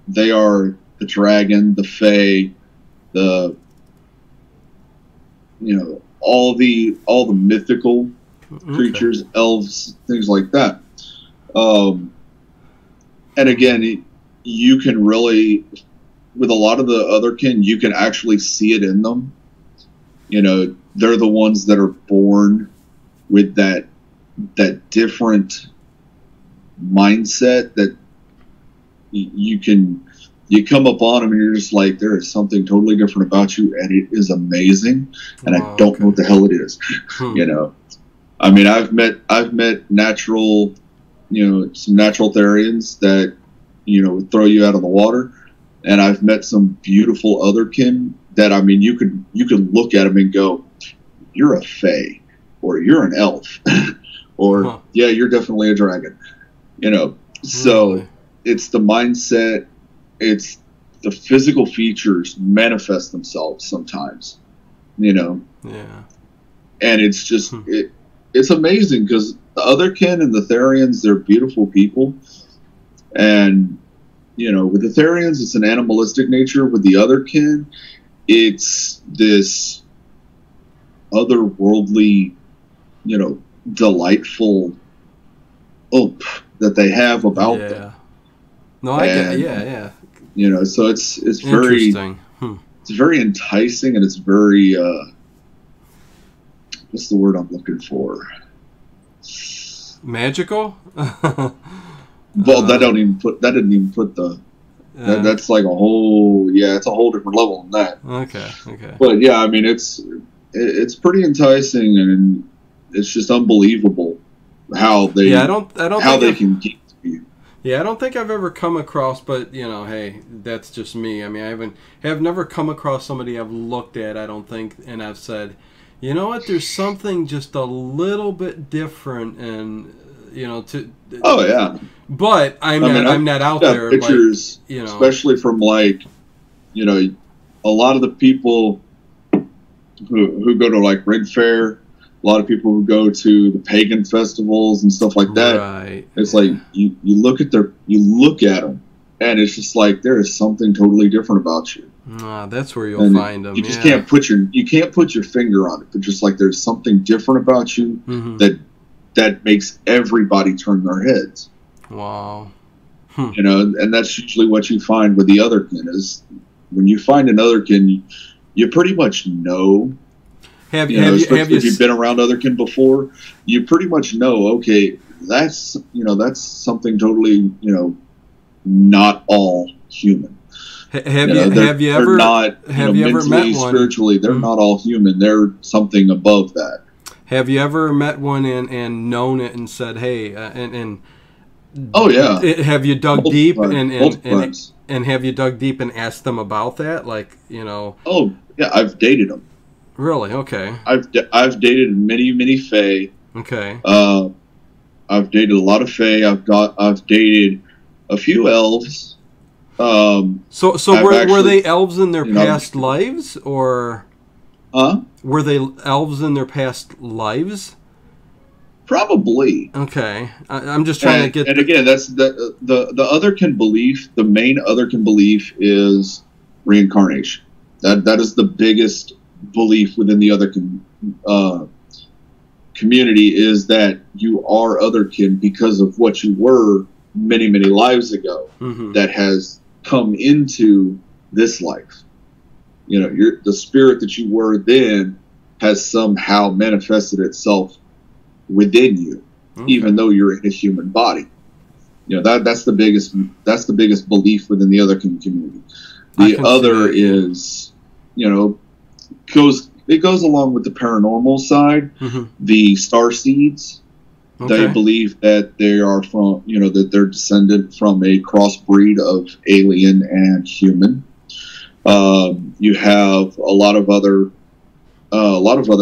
they are the dragon, the fae, all the mythical creatures, elves, things like that. And again, you can really, with a lot of the Otherkin, you can actually see it in them. They're the ones that are born with that different mindset that you come upon them and you're just like, there is something totally different about you, and it is amazing, and I don't know what the hell it is. You know, I mean, I've met natural, some natural Therians that, would throw you out of the water, and I've met some beautiful otherkin that, I mean, you could look at them and go, you're a fae, or you're an elf, or yeah, you're definitely a dragon, So it's the mindset, it's the physical features manifest themselves sometimes, Yeah. And it's just it's amazing because the otherkin and the Therians, they're beautiful people, and with the Therians, it's an animalistic nature. With the otherkin, it's this otherworldly, delightful oomph that they have about them. No, I get it. Yeah. So it's very it's very enticing, and it's very what's the word I'm looking for? Magical? Well, that didn't even put the that's like a whole it's a whole different level than that. Okay. But yeah, I mean it's pretty enticing, and it's just unbelievable how they can keep you. Yeah, I don't think I've ever come across, but hey, that's just me. I mean, have never come across somebody I've looked at, I don't think, and I've said, you know what, there's something just a little bit different, and oh yeah. But I'm not out there. Pictures, especially from a lot of the people who go to like Red Fair, a lot of people who go to the pagan festivals and stuff like that. Right. It's like you look at them, and it's just like there is something totally different about you. That's where you'll find them. You just can't put your finger on it, but just like there's something different about you that makes everybody turn their heads. Wow. And that's usually what you find with the otherkin is when you find an otherkin, you pretty much know. If you've been around otherkin before, you pretty much know. Okay, that's something totally not all human. Have you ever met one? Spiritually, they're not all human. They're something above that. Have you ever met one and known it and said, "Hey," oh yeah. Have you dug deep times. and have you dug deep and asked them about that? Oh yeah, I've dated them. Really? Okay. I've dated many fae. Okay. I've dated a lot of fae. I've dated a few elves. So were they elves in their past lives, or? Were they elves in their past lives? Probably. Okay. I'm just trying to get. And again, that's the otherkin belief. The main otherkin belief is reincarnation. That is the biggest belief within the otherkin community, is that you are otherkin because of what you were many lives ago that has come into this life. The spirit that you were then has somehow manifested itself within you, even though you're in a human body. That's the biggest belief within the otherkin community. The other is, it goes along with the paranormal side. The star seeds. Okay. They believe that they are from, that they're descended from a crossbreed of alien and human. You have a lot of other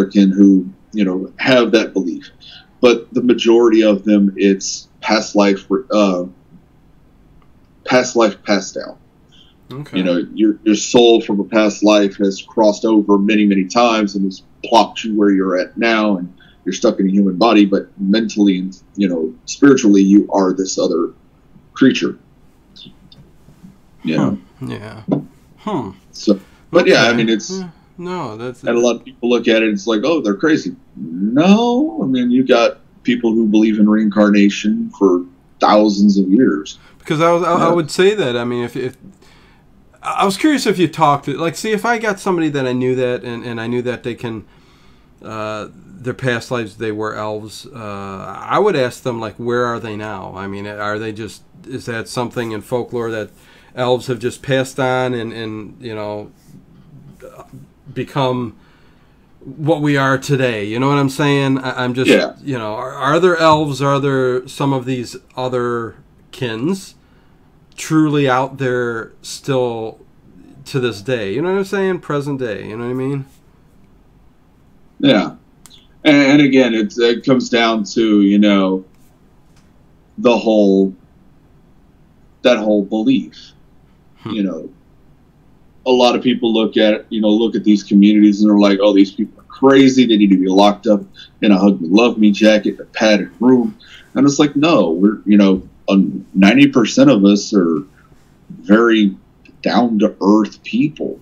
kin who, have that belief, but the majority of them, it's past life passed down. Okay. Your soul from a past life has crossed over many times and has plopped you where you're at now, and you're stuck in a human body, but mentally and spiritually you are this other creature. Yeah. So, but okay. Yeah, I mean, it's no, that's and a lot of people look at it. It's like, oh, they're crazy. No, I mean, you got people who believe in reincarnation for thousands of years. Because I would say that. I mean, if I was curious if you talked to, like, see, if I got somebody that I knew that, and I knew that they can their past lives they were elves. I would ask them, like, where are they now? I mean, are they just, is that something in folklore that elves have just passed on and you know, become what we are today? You know what I'm saying? I'm just, you know, are there elves, are there some of these other kins truly out there still to this day? You know what I'm saying? Present day, you know what I mean? Yeah. And again, it comes down to, you know, that whole belief. You know, a lot of people look at these communities and they're like, oh, these people are crazy. They need to be locked up in a hug me, love me jacket, a padded room. And it's like, no, we're, you know, 90% of us are very down to earth people,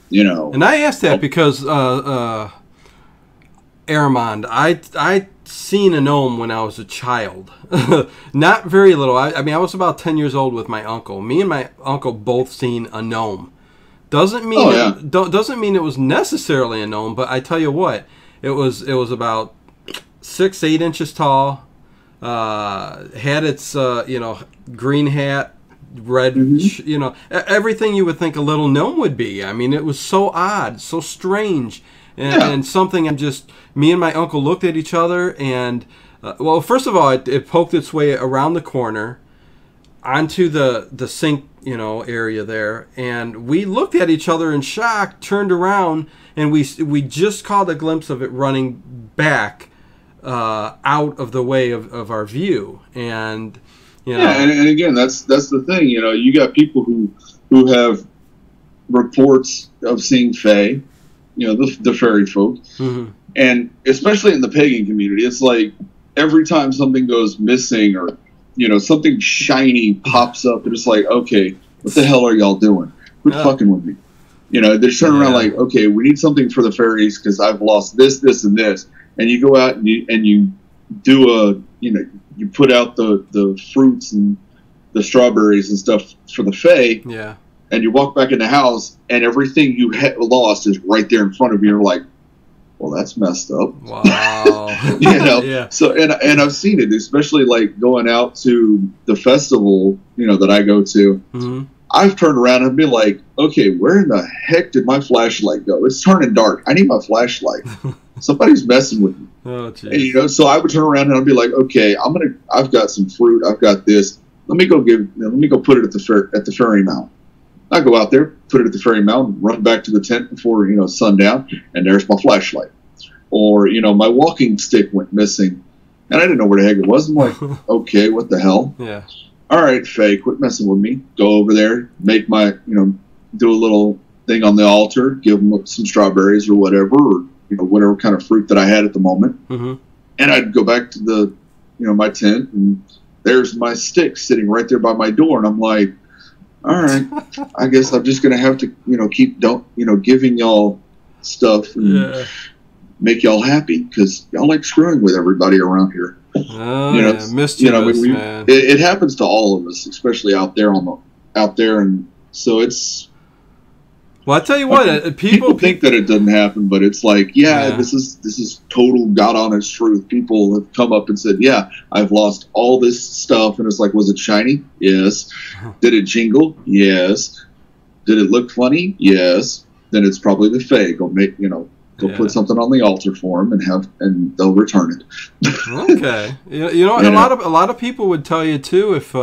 you know. And I asked that because, Aramond, I seen a gnome when I was a child. Not very little. I mean, I was about 10 years old with my uncle. Me and my uncle both seen a gnome. Doesn't mean doesn't mean it was necessarily a gnome, but I tell you what, it was about 6-8 inches tall. Had its you know, green hat, red, you know, everything you would think a little gnome would be. I mean, it was so odd, so strange. And something me and my uncle looked at each other and, well, first of all, it poked its way around the corner onto the sink, you know, area there. And we looked at each other in shock, turned around, and we just caught a glimpse of it running back out of the way of our view. And, you know. Yeah, and again, that's the thing. You know, you got people who have reports of seeing fae. You know, the fairy folk. And especially in the pagan community, it's like every time something goes missing or, you know, something shiny pops up, and it's like, okay, what the hell are y'all doing? Quit fucking with me. You know, they're turning around like, okay, we need something for the fairies because I've lost this, this, and this. And you go out and you do you put out the fruits and the strawberries and stuff for the fae. Yeah. And you walk back in the house, and everything you lost is right there in front of you. You're like, well, that's messed up. Wow. You know? So, and I've seen it, especially like going out to the festival, you know, that I go to. I've turned around and been like, okay, where in the heck did my flashlight go? It's turning dark. I need my flashlight. Somebody's messing with me. Oh, geez. And, you know, so I would turn around and I'd be like, okay, I've got some fruit. I've got this. Let me go put it at the ferry mount. I go out there, put it at the ferry mount, run back to the tent before, you know, sundown, and there's my flashlight. Or, you know, my walking stick went missing, and I didn't know where the heck it was. I'm like, okay, what the hell? Yeah. All right, Faye, quit messing with me. Go over there, make my, you know, do a little thing on the altar, give them some strawberries or whatever, or, you know, whatever kind of fruit that I had at the moment. And I'd go back to the, you know, my tent, and there's my stick sitting right there by my door, and I'm like, all right, I guess I'm just gonna have to, you know, keep giving y'all stuff and make y'all happy because y'all like screwing with everybody around here. Oh, you know, man. It happens to all of us, especially out there and so it's. Well, I tell you what, people think that it doesn't happen, but it's like, this is total God honest truth. People have come up and said, yeah, I've lost all this stuff, and it's like, was it shiny? Yes. Did it jingle? Yes. Did it look funny? Yes. Then it's probably the fae. Go put something on the altar for them and they'll return it. Okay. You know, a lot of people would tell you too if.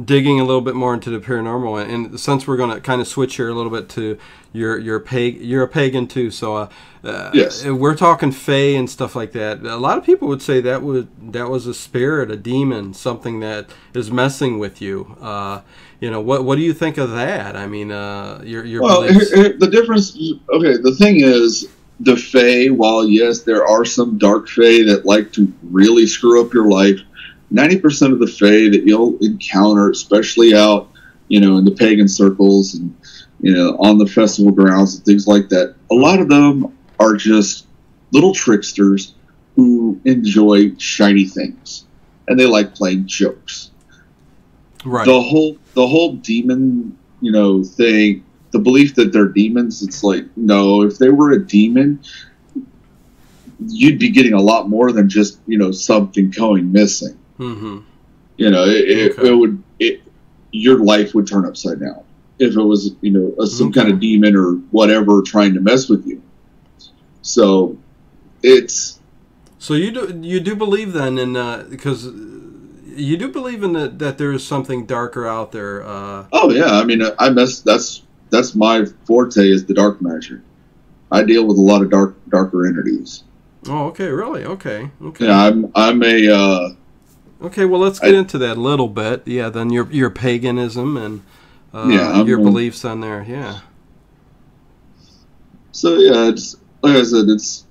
Digging a little bit more into the paranormal, and since we're going to kind of switch here a little bit to you're a pagan too, so yes, we're talking fae and stuff like that. A lot of people would say that was a spirit, a demon, something that is messing with you. You know, what do you think of that? I mean, your the difference. Okay, the thing is, the fae. While yes, there are some dark fae that like to really screw up your life. 90% of the fae that you'll encounter, especially out, you know, in the pagan circles and, you know, on the festival grounds and things like that, a lot of them are just little tricksters who enjoy shiny things and they like playing jokes. Right. The whole demon, you know, thing, the belief that they're demons, it's like, no, if they were a demon, you'd be getting a lot more than just, something going missing. Mm-hmm. Your life would turn upside down if it was, some kind of demon or whatever trying to mess with you. So So you do believe then because you do believe in that there is something darker out there. Oh yeah, I mean, that's my forte is the dark magic. I deal with a lot of darker entities. Oh, okay, really? Okay. Yeah, I'm a. Okay, well, let's get into that a little bit. Yeah, then your paganism and your beliefs on there. Yeah. So yeah, it's like I said, it's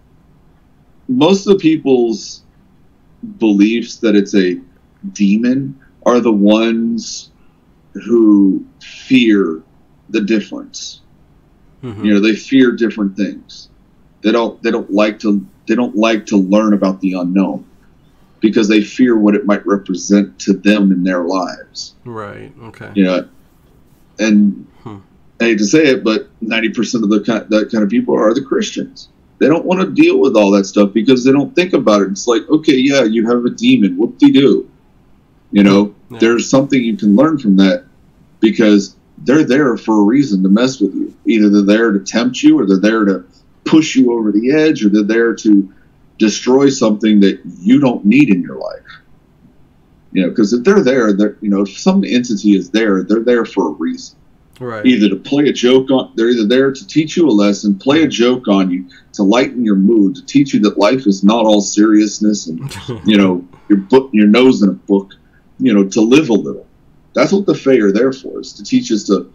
most of the people's beliefs that it's a demon are the ones who fear the difference. Mm-hmm. They fear different things. They don't like to learn about the unknown because they fear what it might represent to them in their lives. Right. Okay. And I hate to say it, but 90% of that kind of people are the Christians. They don't want to deal with all that stuff because they don't think about it. It's like, okay, yeah, you have a demon. Whoop-de-doo. There's something you can learn from that because they're there for a reason to mess with you. Either they're there to tempt you or they're there to push you over the edge or they're there to destroy something that you don't need in your life. Because if they're there, if some entity is there, they're there for a reason. Right. Either to play a joke on, they're either there to teach you a lesson, play a joke on you, to lighten your mood, to teach you that life is not all seriousness and, you're putting your nose in a book, to live a little. That's what the Fae are there for, is to teach us to,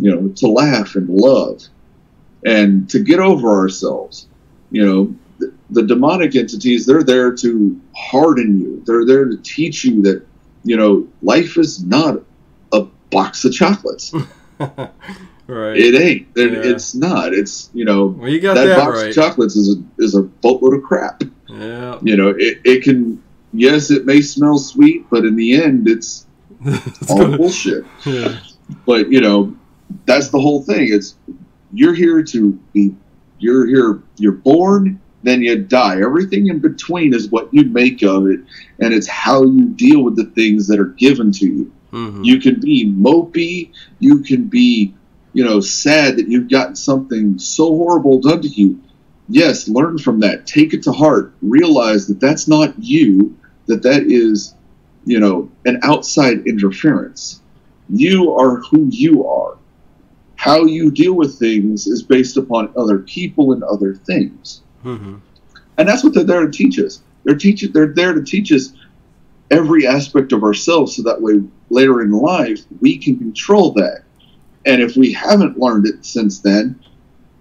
to laugh and love and to get over ourselves. The demonic entities, they're there to harden you. They're there to teach you that, life is not a box of chocolates. Right. It ain't. It's not. It's, well, you got that box right. of chocolates is a boatload of crap. Yeah. It can, yes, it may smell sweet, but in the end, it's all bullshit. Yeah. But, that's the whole thing. It's, you're here, you're born, then you die. Everything in between is what you make of it, and it's how you deal with the things that are given to you. Mm-hmm. You can be mopey, you can be, sad that you've gotten something so horrible done to you. Yes, learn from that. Take it to heart. Realize that that's not you, that is, an outside interference. You are who you are. How you deal with things is based upon other people and other things. Mm-hmm. And that's what they're there to teach us. They're there to teach us every aspect of ourselves so that way later in life we can control that. And if we haven't learned it since then,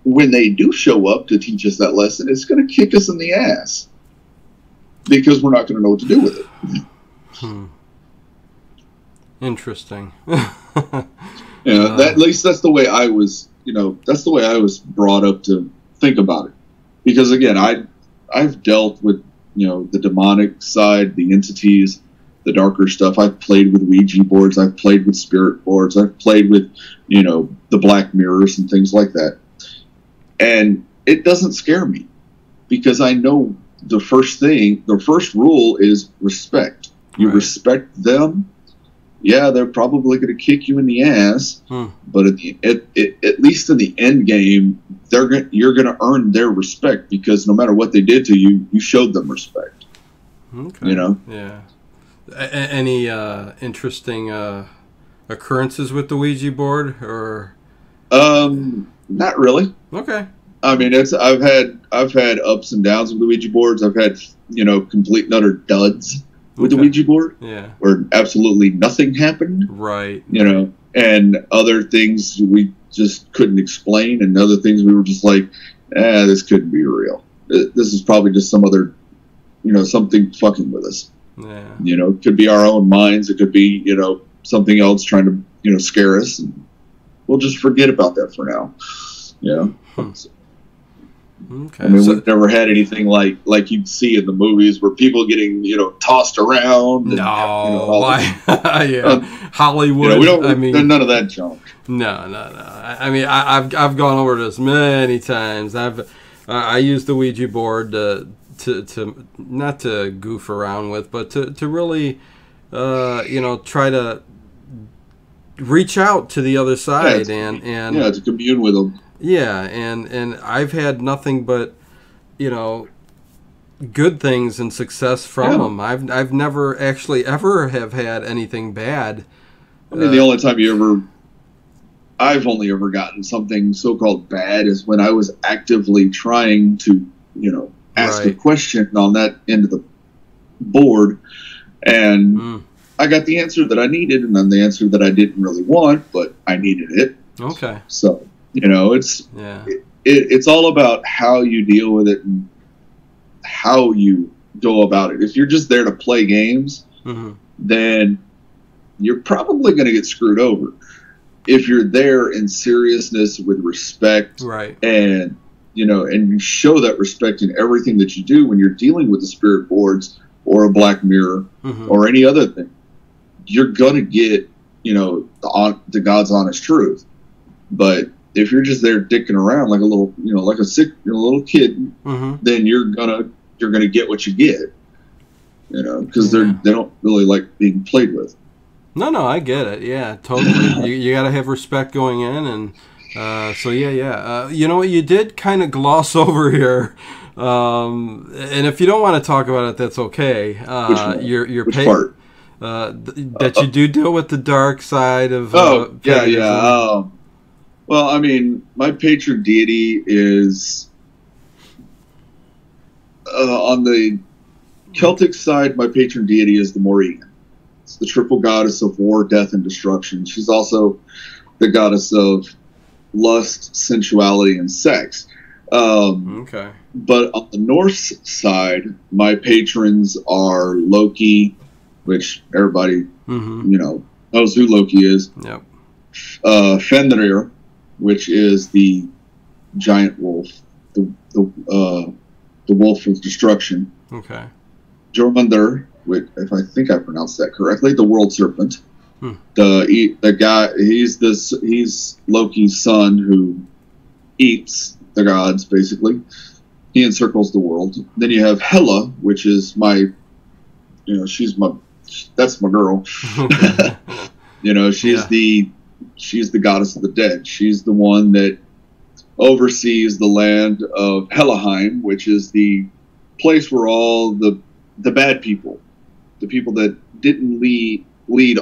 when they do show up to teach us that lesson, it's going to kick us in the ass because we're not going to know what to do with it. Interesting. At least that's the way I was, that's the way I was brought up to think about it. Because again, I've dealt with, the demonic side, the entities, the darker stuff. I've played with Ouija boards. I've played with spirit boards. I've played with, the black mirrors and things like that. And it doesn't scare me because I know the first rule is respect. You respect them. Yeah, they're probably going to kick you in the ass, but at least in the end game, you're going to earn their respect because no matter what they did to you, you showed them respect. Okay. Yeah. Any interesting occurrences with the Ouija board, or? Not really. Okay. I mean, I've had ups and downs with the Ouija boards. I've had complete and utter duds with the Ouija board, where absolutely nothing happened, right? And other things we just couldn't explain, and other things we were just like, this couldn't be real. This is probably just some other, something fucking with us. Yeah. It could be our own minds. It could be, something else trying to, scare us, and we'll just forget about that for now. Okay. I mean, we've never had anything like you'd see in the movies where people getting, tossed around. And, Hollywood. There's none of that junk. No. I mean, I've gone over this many times. I used the Ouija board to to not to goof around with, but to really, try to reach out to the other side and to commune with them. Yeah, and I've had nothing but, good things and success from them. I've never actually ever have had anything bad. I mean, the only time I've only ever gotten something so-called bad is when I was actively trying to, ask a question on that end of the board, and I got the answer that I needed, and then the answer that I didn't really want, but I needed it. Okay. So, it's all about how you deal with it and how you go about it. If you're just there to play games, then you're probably going to get screwed over. If you're there in seriousness with respect, and and you show that respect in everything that you do when you're dealing with the spirit boards or a black mirror or any other thing, you're going to get the God's honest truth. But if you're just there dicking around like a little, like a sick little kid, then you're gonna get what you get, because they don't really like being played with. No, I get it. Yeah, totally. you got to have respect going in, and you know what you did kind of gloss over here, and if you don't want to talk about it, that's okay. Which part? That you do deal with the dark side of. Paganism. Well, I mean, my patron deity is on the Celtic side. My patron deity is the Morrigan. It's the triple goddess of war, death, and destruction. She's also the goddess of lust, sensuality, and sex. Okay. But on the Norse side, my patrons are Loki, which everybody knows who Loki is. Yep. Fenrir, which is the giant wolf, the wolf of destruction. Okay. Jormungandr, if I think I pronounced that correctly, the world serpent. The guy, he's Loki's son who eats the gods, basically. He encircles the world. Then you have Hela, which is that's my girl. She's the goddess of the dead. She's the one that oversees the land of Helheim, which is the place where all the bad people, the people that didn't lead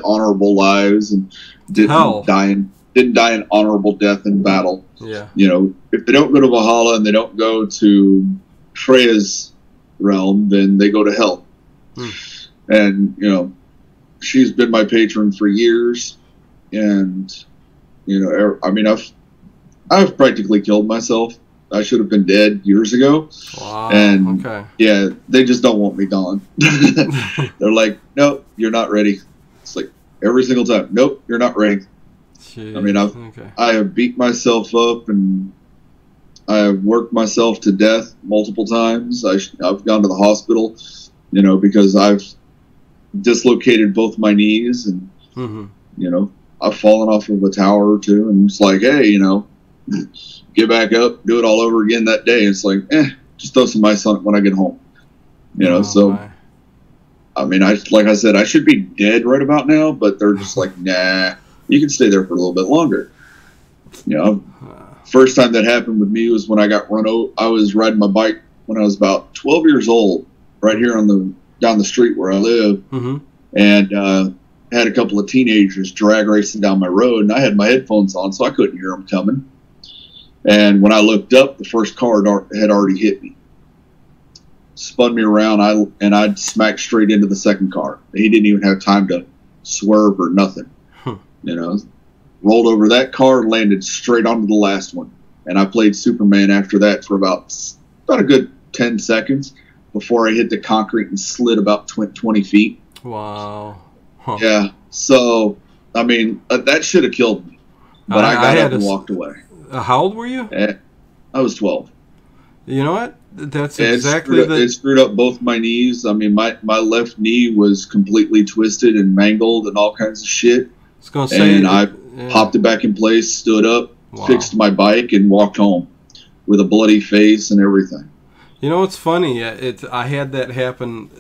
honorable lives and didn't die an honorable death in battle. Yeah. If they don't go to Valhalla and they don't go to Freya's realm, then they go to hell. And she's been my patron for years, and I mean, I've practically killed myself. I should have been dead years ago. Wow. And they just don't want me gone. They're like, nope, you're not ready. It's like every single time, nope, you're not ready. Jeez. I mean, I have beat myself up and I have worked myself to death multiple times. I've gone to the hospital, because I've dislocated both my knees, and I've fallen off of a tower or two, and it's like, hey, get back up, do it all over again that day. It's like, just throw some ice on it when I get home. I mean, like I said, I should be dead right about now, but they're just like, nah, you can stay there for a little bit longer. First time that happened with me was when I got run over. I was riding my bike when I was about 12 years old, right here down the street where I live, and had a couple of teenagers drag racing down my road, and I had my headphones on, so I couldn't hear them coming. And when I looked up, the first car had already hit me, spun me around, and I smacked straight into the second car. He didn't even have time to swerve or nothing. Rolled over that car, landed straight onto the last one, and I played Superman after that for about a good 10 seconds before I hit the concrete and slid about 20 feet. Wow. Yeah. So, I mean, that should have killed me, but I got up and walked away. How old were you? I was 12. You know what? That's exactly it screwed up both my knees. I mean, my left knee was completely twisted and mangled and all kinds of shit. I was gonna say, and I popped it back in place, stood up, fixed my bike, and walked home with a bloody face and everything. You know, it's funny. I had that happen.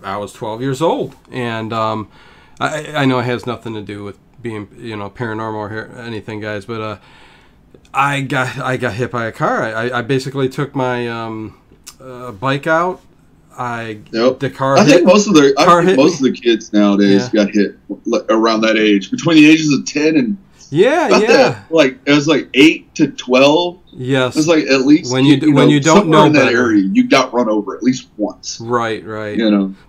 I was 12 years old, and I know it has nothing to do with being, paranormal or anything, guys. But I got hit by a car. I basically took my bike out. The car. I think most of the kids nowadays got hit around that age, between the ages of 10 and it was like 8 to 12. Yes, it's like at least when you don't know in that better. area, you got run over at least once. Right.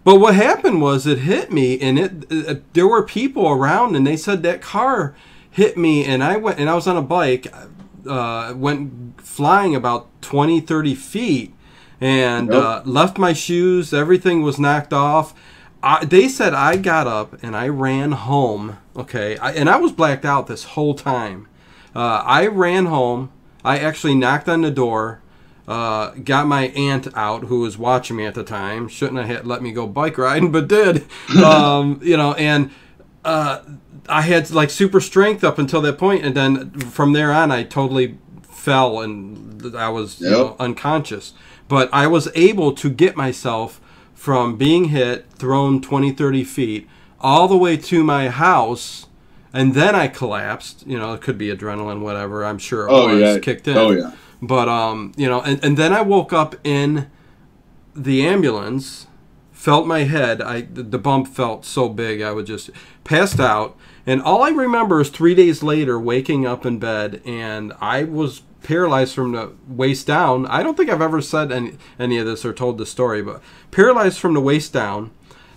But what happened was it hit me, and there were people around, and they said that car hit me, and I was on a bike, went flying about 20, 30 feet, and left my shoes. Everything was knocked off. They said I got up and I ran home. Okay, and I was blacked out this whole time. I ran home. I actually knocked on the door, got my aunt out who was watching me at the time. Shouldn't have let me go bike riding, but did. And I had like super strength up until that point, and then from there on, I totally fell and I was unconscious. But I was able to get myself from being hit, thrown 20, 30 feet, all the way to my house. And then I collapsed. It could be adrenaline, whatever. I'm sure it was kicked in. Oh, yeah. But, and then I woke up in the ambulance, felt my head. The bump felt so big, I would just passed out. And all I remember is 3 days later waking up in bed, and I was paralyzed from the waist down. I don't think I've ever said any of this or told this story, but paralyzed from the waist down.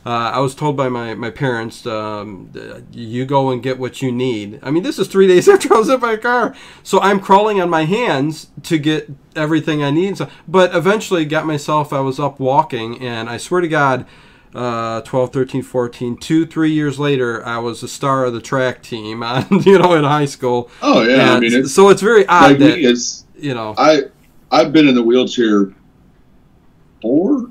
I was told by my parents, you go and get what you need. I mean, this is 3 days after I was hit by a car. So I'm crawling on my hands to get everything I need. But eventually got myself, I was up walking, and I swear to God, 12, 13, 14, 2-3 years later, I was a star of the track team, in high school. Oh, yeah. And it's very odd I've been in the wheelchair four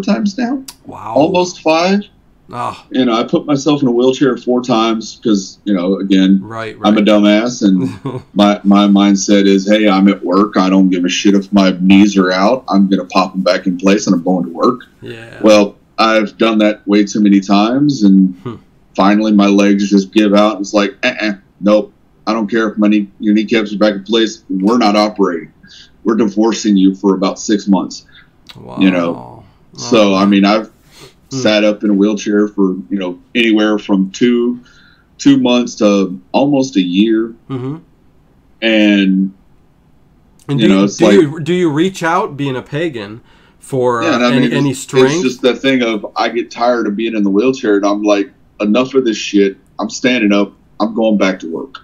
times now. Wow. Almost 5. Oh. I put myself in a wheelchair 4 times because, again, right. I'm a dumbass, and my mindset is, hey, I'm at work. I don't give a shit if my knees are out. I'm going to pop them back in place, and I'm going to work. Yeah. Well, I've done that way too many times, and finally my legs just give out. It's like, nope. I don't care if your kneecaps are back in place. We're not operating. We're divorcing you for about 6 months. Wow. So, I mean, I've sat up in a wheelchair for, anywhere from 2 months to almost a year. Mm-hmm. And do you reach out, being a pagan, for any strength? It's just that thing of, I get tired of being in the wheelchair, and I'm like, enough of this shit. I'm standing up. I'm going back to work.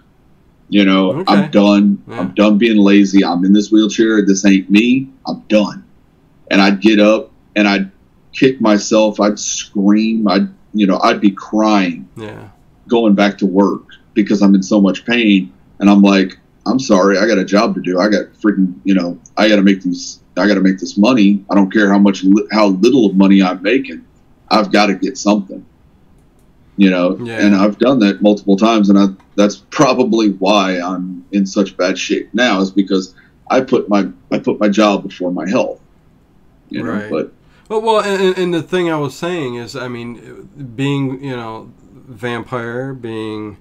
Okay. I'm done. Yeah. I'm done being lazy. I'm in this wheelchair. This ain't me. I'm done. And I'd get up and I'd kick myself. I'd scream. I'd be crying. Yeah. Going back to work because I'm in so much pain. And I'm like, I'm sorry. I got a job to do. I got freaking, I got to make this money. I don't care how little of money I'm making. I've got to get something. And I've done that multiple times, and that's probably why I'm in such bad shape now, is because I put my job before my health. Right. But and the thing I was saying is, I mean, being vampire, being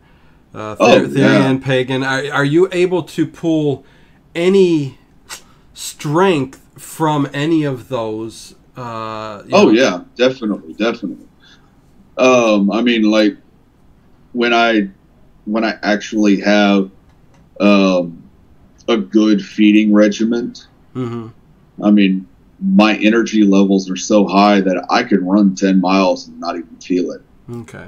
Therian pagan, are you able to pull any strength from any of those? Yeah, definitely. I mean, like when I actually have a good feeding regimen, I mean, my energy levels are so high that I can run 10 miles and not even feel it. Okay.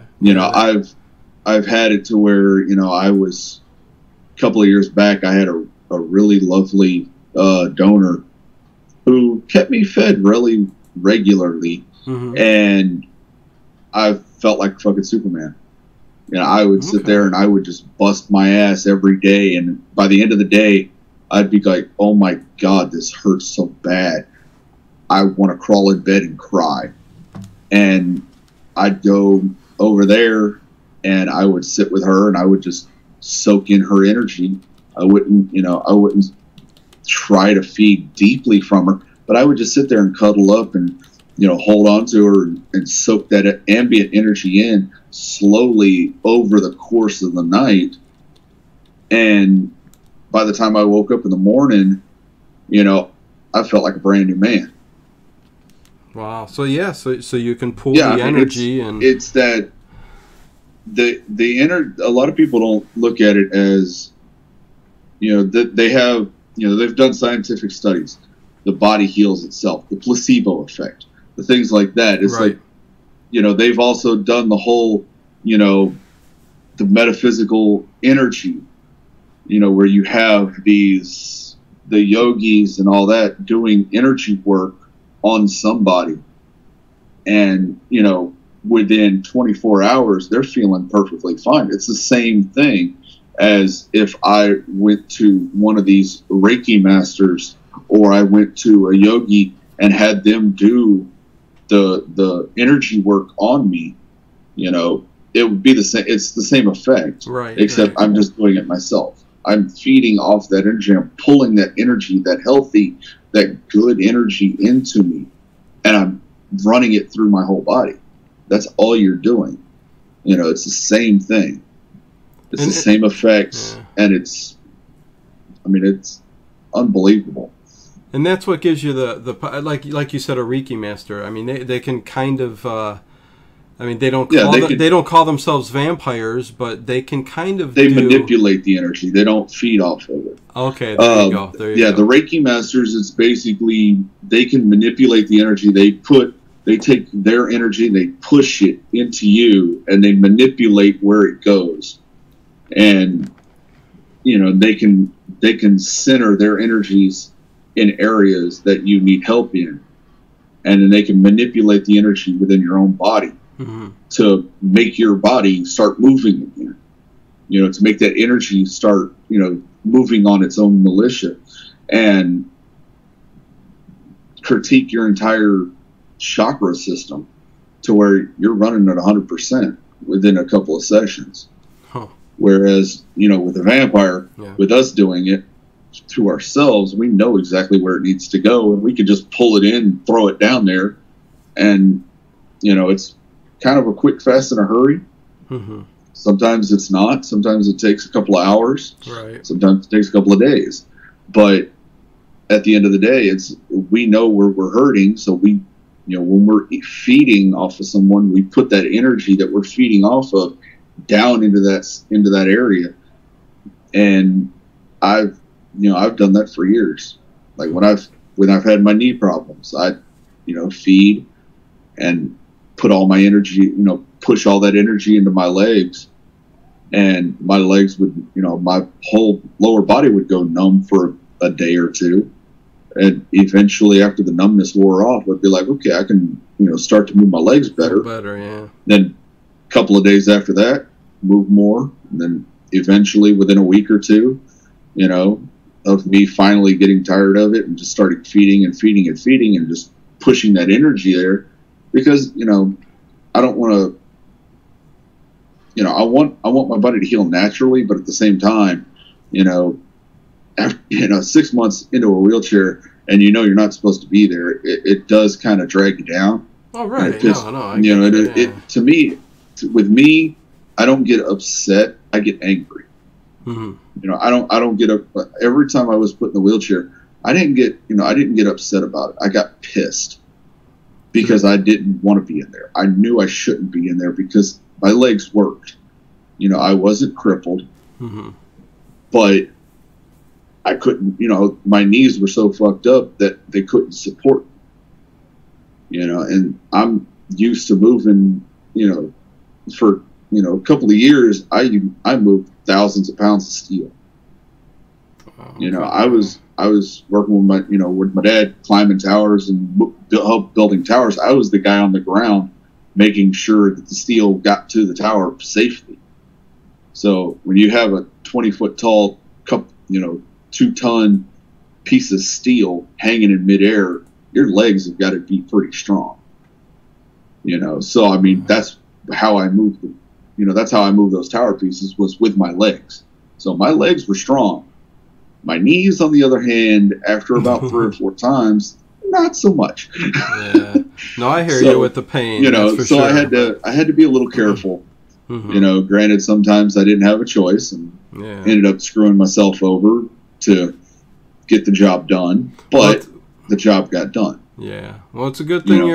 I've had it to where, I was a couple of years back, I had a really lovely donor who kept me fed really regularly, and I felt like fucking Superman. I would sit there and I would just bust my ass every day, and by the end of the day, I'd be like, oh my God, this hurts so bad. I want to crawl in bed and cry. And I'd go over there and I would sit with her and I would just soak in her energy. I wouldn't try to feed deeply from her, But I would just sit there and cuddle up and, hold on to her and soak that ambient energy in slowly over the course of the night. And by the time I woke up in the morning, I felt like a brand new man. Wow. So yeah, so you can pull the energy, and it's that the a lot of people don't look at it as, that they have, they've done scientific studies. The body heals itself, the placebo effect, the things like that. It's right. Like, they've also done the whole, the metaphysical energy, where you have the yogis and all that doing energy work on somebody, and within 24 hours they're feeling perfectly fine. It's the same thing as if I went to one of these Reiki masters, or I went to a yogi and had them do the energy work on me. It would be the same. It's the same effect, right? Except right. I'm just doing it myself. I'm feeding off that energy. I'm pulling that energy, that healthy, that good energy into me, and I'm running it through my whole body. That's all you're doing. It's the same thing. It's the same effects, yeah. And it's unbelievable. And that's what gives you the like you said, a Reiki master. I mean, they can kind of. They don't call themselves vampires, but they can kind of. They manipulate the energy. They don't feed off of it. Okay, there you go. There you go. The Reiki masters, it's basically they can manipulate the energy. They take their energy, they push it into you, and they manipulate where it goes. And they can center their energies in areas that you need help in, and then they can manipulate the energy within your own body. Mm-hmm. To make your body start moving again, to make that energy start, moving on its own militia, and critique your entire chakra system to where you're running at 100% within a couple of sessions. Huh. Whereas, with a vampire, yeah. With us doing it to ourselves, we know exactly where it needs to go, and we can just pull it in, throw it down there, and, it's kind of a quick, fast, in a hurry. Mm-hmm. Sometimes it's not. Sometimes it takes a couple of hours. Right. Sometimes it takes a couple of days. But at the end of the day, we know where we're hurting. So we, when we're feeding off of someone, we put that energy that we're feeding off of down into that area. And I've done that for years. Like when I've had my knee problems, I, feed and put all my energy, push all that energy into my legs, and my legs would, my whole lower body would go numb for a day or two. And eventually, after the numbness wore off, I'd be like, okay, I can, start to move my legs better. Yeah. Then a couple of days after that, move more. And then eventually, within a week or two, of me finally getting tired of it and just started feeding and just pushing that energy there. Because, I don't want to, I want my body to heal naturally, but at the same time, after, 6 months into a wheelchair and you're not supposed to be there, it does kind of drag you down. Oh, right. To me, with me, I don't get upset. I get angry. Mm-hmm. I don't get up. Every time I was put in the wheelchair, I didn't get upset about it. I got pissed. Because I didn't want to be in there. I knew I shouldn't be in there because my legs worked. I wasn't crippled. Mm-hmm. But I couldn't, my knees were so fucked up that they couldn't support me. And I'm used to moving, for, a couple of years, I moved thousands of pounds of steel. Okay. I was working with my dad, climbing towers and building towers. I was the guy on the ground making sure that the steel got to the tower safely. So when you have a 20-foot tall, 2-ton piece of steel hanging in midair, your legs have got to be pretty strong. So that's how I moved that's how I moved those tower pieces, was with my legs. So my legs were strong. My knees, on the other hand, after about 3 or 4 times, not so much. Yeah. No, I hear you with the pain. You know, that's for so sure, I had to be a little careful. Mm-hmm. You know, granted, sometimes I didn't have a choice and ended up screwing myself over to get the job done, but the job got done. Yeah. Well, it's a good thing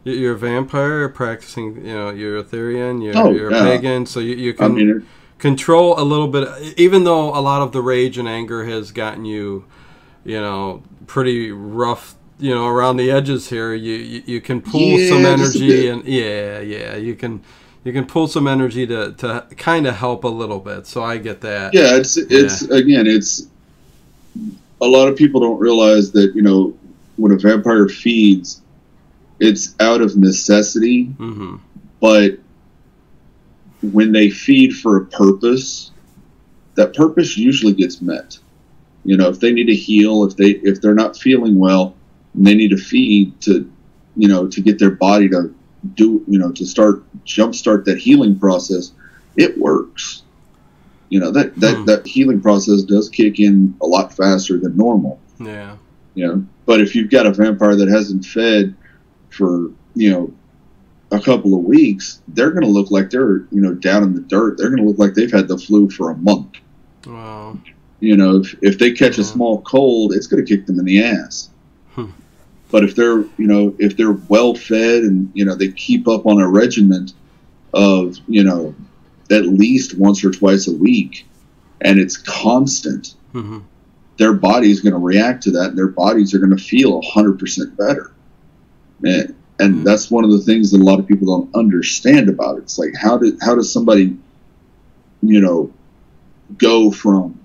you're a vampire practicing. You know, you're a Therian, you're a pagan, so you can control a little bit. Even though a lot of the rage and anger has gotten you, you know, pretty rough, you know, around the edges here, you can pull some energy, and you can pull some energy to kind of help a little bit. So I get that. Yeah, it's a lot of people don't realize that, you know, when a vampire feeds, it's out of necessity, but when they feed for a purpose, that purpose usually gets met. You know, if they need to heal, if they're not feeling well, and they need to feed to, you know, to get their body to do, you know, to jumpstart that healing process, it works. You know, that healing process does kick in a lot faster than normal. Yeah. You know, but if you've got a vampire that hasn't fed for, you know, a couple of weeks, they're going to look like they're, you know, down in the dirt. They're going to look like they've had the flu for a month. Wow. You know, if they catch a small cold, it's going to kick them in the ass. But if they're, you know, if they're well fed and, you know, they keep up on a regimen of, you know, at least once or twice a week, and it's constant, their body's going to react to that, and their bodies are going to feel 100% better. And that's one of the things that a lot of people don't understand about it. It's like, how does somebody, you know, go from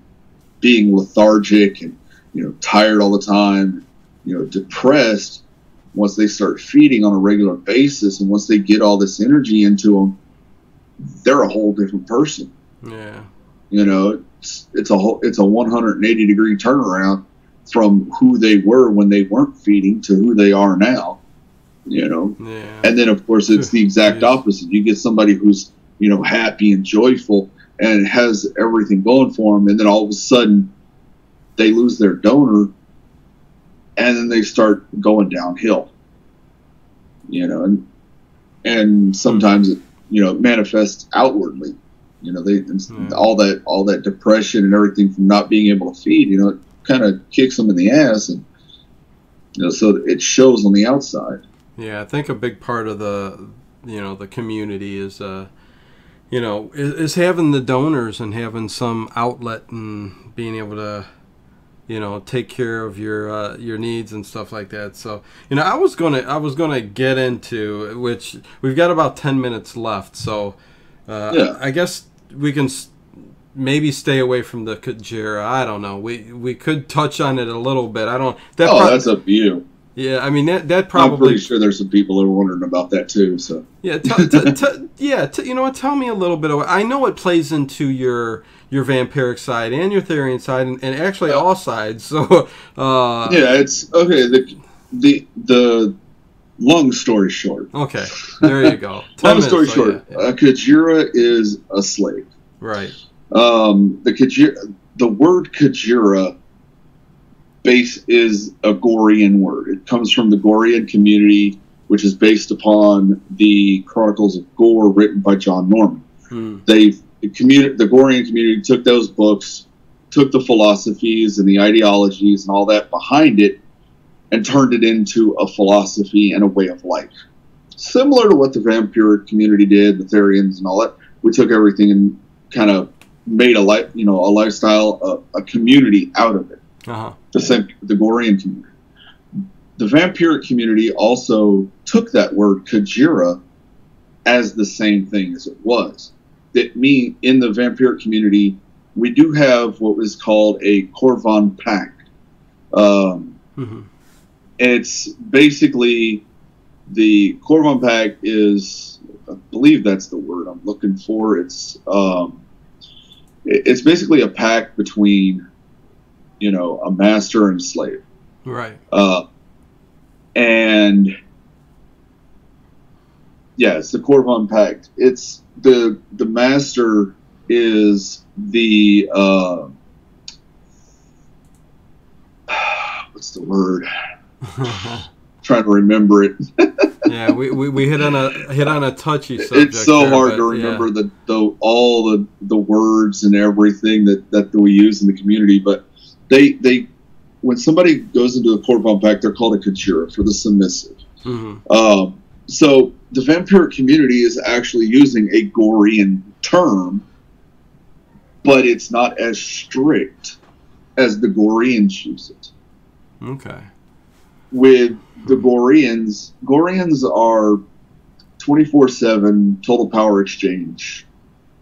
being lethargic and, you know, tired all the time, you know, depressed, once they start feeding on a regular basis, and once they get all this energy into them, they're a whole different person. Yeah. You know, it's a 180 degree turnaround from who they were when they weren't feeding to who they are now. You know, and then of course it's the exact opposite. You get somebody who's, you know, happy and joyful and has everything going for them, and then all of a sudden they lose their donor, and then they start going downhill. You know, and sometimes it, you know, manifests outwardly. You know, all that depression and everything from not being able to feed, you know, it kind of kicks them in the ass, and, you know, so it shows on the outside. Yeah, I think a big part of the, you know, the community is, you know, is having the donors and having some outlet and being able to, you know, take care of your needs and stuff like that. So, you know, I was gonna get into, which we've got about 10 minutes left. So, I guess we can maybe stay away from the Kajira. I don't know. We could touch on it a little bit. I don't. That's up to you. Yeah, I mean that probably. I'm pretty sure there's some people that are wondering about that too. So yeah, you know what? Tell me a little bit of. I know it plays into your vampiric side and your Therian side, and actually all sides. So yeah, it's okay. The long story short. Okay, there you go. Long story short, a Kajira is a slave. Right. The word Kajira base is a Gorian word. It comes from the Gorian community, which is based upon the Chronicles of Gore written by John Norman. The Gorian community took those books, took the philosophies and the ideologies and all that behind it, and turned it into a philosophy and a way of life. Similar to what the vampiric community did, the Therians and all that. We took everything and kind of made a lifestyle, a community out of it. The same, the Gorian community. The vampiric community also took that word Kajira as the same thing as it was. That in the vampiric community, we do have what was called a Corvan Pact. It's basically, the Corvan Pact is, I believe that's the word I'm looking for. It's basically a pact between, you know, a master and a slave. Right. And yeah, it's the Corvan Pact. It's the master is the what's the word? Trying to remember it. Yeah, we hit on a touchy subject. It's so hard to remember all the words and everything that we use in the community. But they when somebody goes into a Corvon pact, they're called a Kajira for the submissive. Mm-hmm. So the vampiric community is actually using a Gorian term, but it's not as strict as the Gorians use it. Okay. With the Gorians are 24/7 total power exchange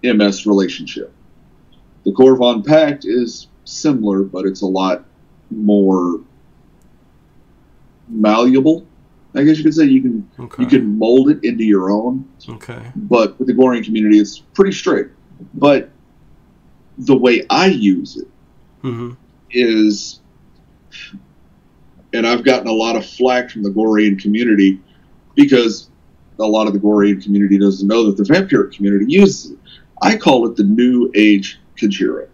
MS relationship. The Corvon Pact is similar, but it's a lot more malleable. I guess you could say you can mold it into your own. Okay. But with the Gorian community, it's pretty strict. But the way I use it is, and I've gotten a lot of flack from the Gorian community because a lot of the Gorian community doesn't know that the vampiric community uses it. I call it the New Age Kajira,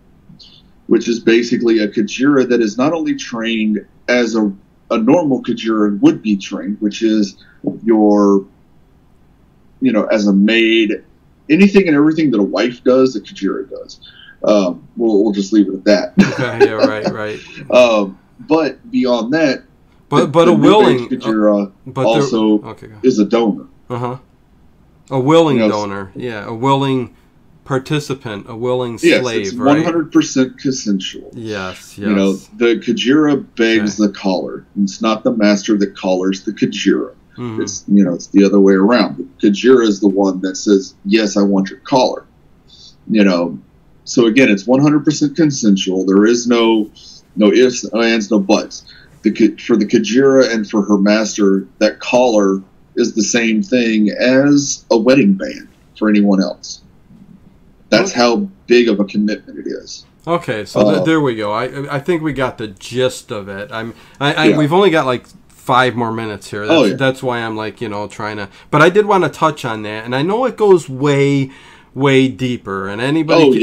which is basically a Kajira that is not only trained as a normal Kajira would be trained, which is as a maid, anything and everything that a wife does, a Kajira does. We'll just leave it at that. Okay, yeah, right. But beyond that, but a willing Kajira also is a donor. A willing donor, a willing participant, a willing slave. Yes, it's 100% consensual. Yes. The Kajira begs the caller. It's not the master that collars the Kajira. Mm-hmm. It's the other way around. The Kajira is the one that says, "Yes, I want your collar." So again, it's 100% consensual. There is no ifs, ands, no buts. For the Kajira and for her master, that collar is the same thing as a wedding band for anyone else. That's how big of a commitment it is. Okay, so there we go. I think we got the gist of it. We've only got like 5 more minutes here. That's why I'm trying to. But I did want to touch on that, and I know it goes way deeper, and anybody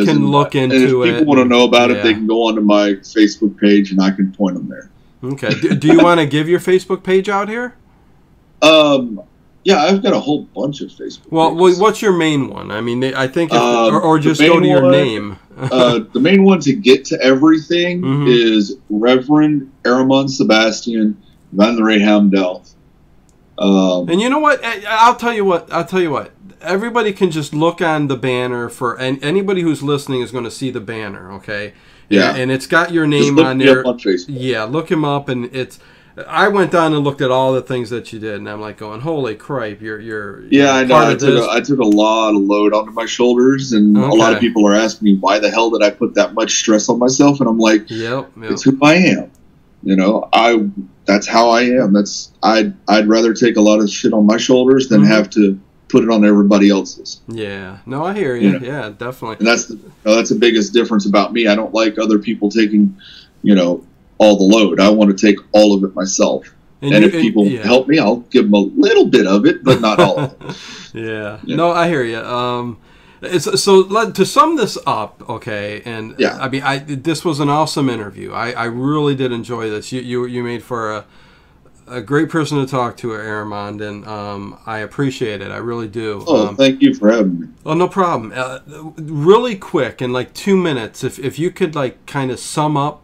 can look into it. If people want to know about it, they can go onto my Facebook page, and I can point them there. Okay. Do you want to give your Facebook page out here? Yeah, I've got a whole bunch of Facebook Well, what's your main one? I mean, I think, or just go to your name. The main one to get to everything is Reverend Aramon Sebastian Van der Hamdelth. And you know what? I'll tell you what. Everybody can just look on the banner and anybody who's listening is going to see the banner, okay? Yeah. And it's got your name on there. On Facebook. Yeah, look him up, and it's. I went down and looked at all the things that you did, and I'm like going, "Holy cripe, you're I know. I took a lot of load onto my shoulders, and a lot of people are asking me why the hell did I put that much stress on myself, and I'm like, it's who I am. That's how I am. I'd rather take a lot of shit on my shoulders than have to put it on everybody else's. Yeah, no, I hear you. Yeah, definitely. And that's the biggest difference about me. I don't like other people taking, all the load. I want to take all of it myself. And if people help me, I'll give them a little bit of it, but not all of it. Yeah. No, I hear you. So to sum this up, okay, and I mean, this was an awesome interview. I really did enjoy this. You made for a great person to talk to, Aramond, and I appreciate it. I really do. Oh, thank you for having me. Oh, no problem. Really quick, in like 2 minutes, if you could like kind of sum up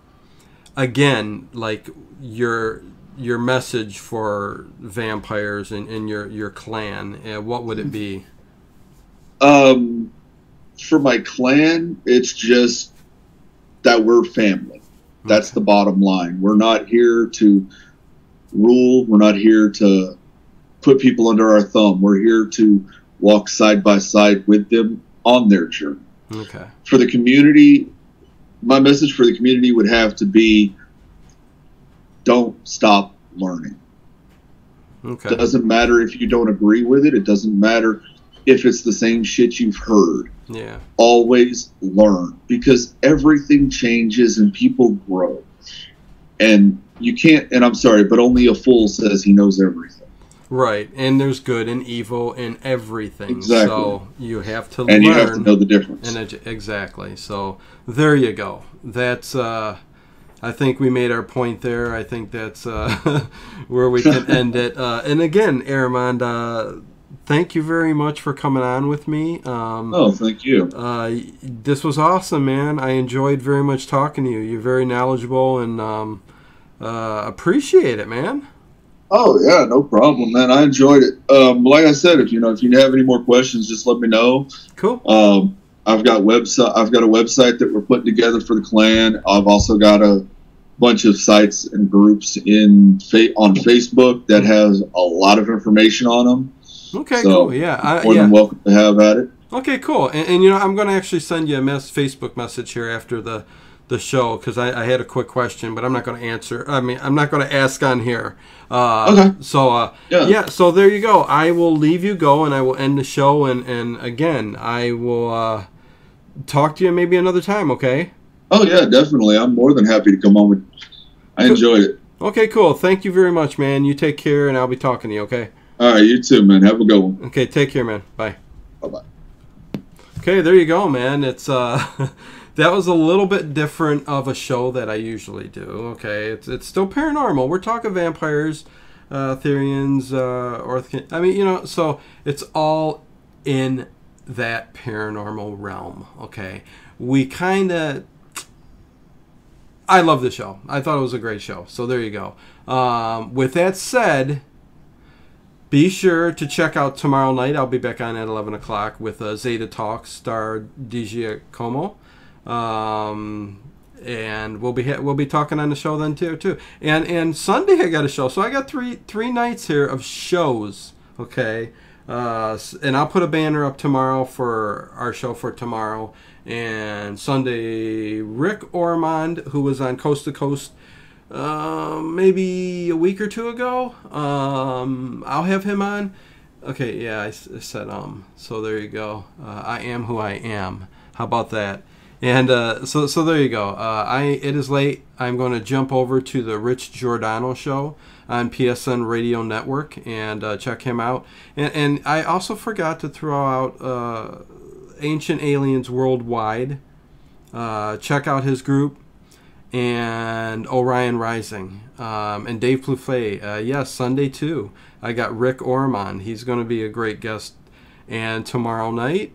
again, like your message for vampires and your clan, what would it be? For my clan, it's just that we're family. That's the bottom line. We're not here to rule. We're not here to put people under our thumb. We're here to walk side by side with them on their journey. Okay. For the community, my message for the community would have to be, don't stop learning. Okay. It doesn't matter if you don't agree with it. It doesn't matter if it's the same shit you've heard. Yeah. Always learn, because everything changes and people grow. And you can't, and I'm sorry, but only a fool says he knows everything. Right, and there's good and evil in everything. Exactly. So you have to learn. And you have to know the difference. Exactly. So there you go. That's I think we made our point there. I think that's where we can end it. And again, Aramond, thank you very much for coming on with me. Thank you. This was awesome, man. I enjoyed very much talking to you. You're very knowledgeable, and appreciate it, man. Oh yeah, no problem, man. I enjoyed it. Like I said, if you have any more questions, just let me know. Cool. I've got a website that we're putting together for the clan. I've also got a bunch of sites and groups on Facebook that has a lot of information on them. Okay, so cool. Yeah, more than welcome to have at it. Okay, cool. And I'm going to actually send you a Facebook message here after the show, because I had a quick question, but I'm not going to answer. I mean, I'm not going to ask on here. Okay. So, so there you go. I will leave you go, and I will end the show. And again, I will talk to you maybe another time, okay? Oh, yeah, definitely. I'm more than happy to come on. I enjoyed it. Okay, cool. Thank you very much, man. You take care, and I'll be talking to you, okay? All right, you too, man. Have a good one. Okay, take care, man. Bye. Bye-bye. Okay, there you go, man. It's that was a little bit different of a show that I usually do. Okay, it's still paranormal. We're talking vampires, Therians, Otherkins. I mean, so it's all in that paranormal realm. Okay, I love the show. I thought it was a great show. So there you go. With that said, be sure to check out tomorrow night. I'll be back on at 11 o'clock with Zeta Talk, star Digiacomo. And we'll be talking on the show then too. And Sunday I got a show. So I got three nights here of shows. Okay. And I'll put a banner up tomorrow for our show for tomorrow. And Sunday, Rick Ormond, who was on Coast to Coast maybe a week or two ago. I'll have him on. Okay, yeah, I said so there you go. I am who I am. How about that? And so there you go. It is late. I'm going to jump over to the Rich Giordano show on PSN Radio Network and check him out. And I also forgot to throw out Ancient Aliens Worldwide. Check out his group. And Orion Rising. And Dave Plouffe. Yes, Sunday too. I got Rick Ormond. He's going to be a great guest. And tomorrow night,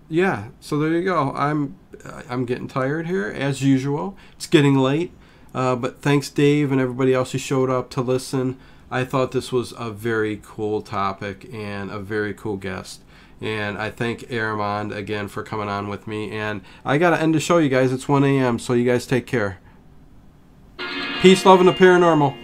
yeah, so there you go. I'm getting tired here, as usual. It's getting late. But thanks, Dave, and everybody else who showed up to listen. I thought this was a very cool topic and a very cool guest. And I thank Aramond again for coming on with me. And I got to end the show, you guys. It's 1 a.m., so you guys take care. Peace, love, and the paranormal.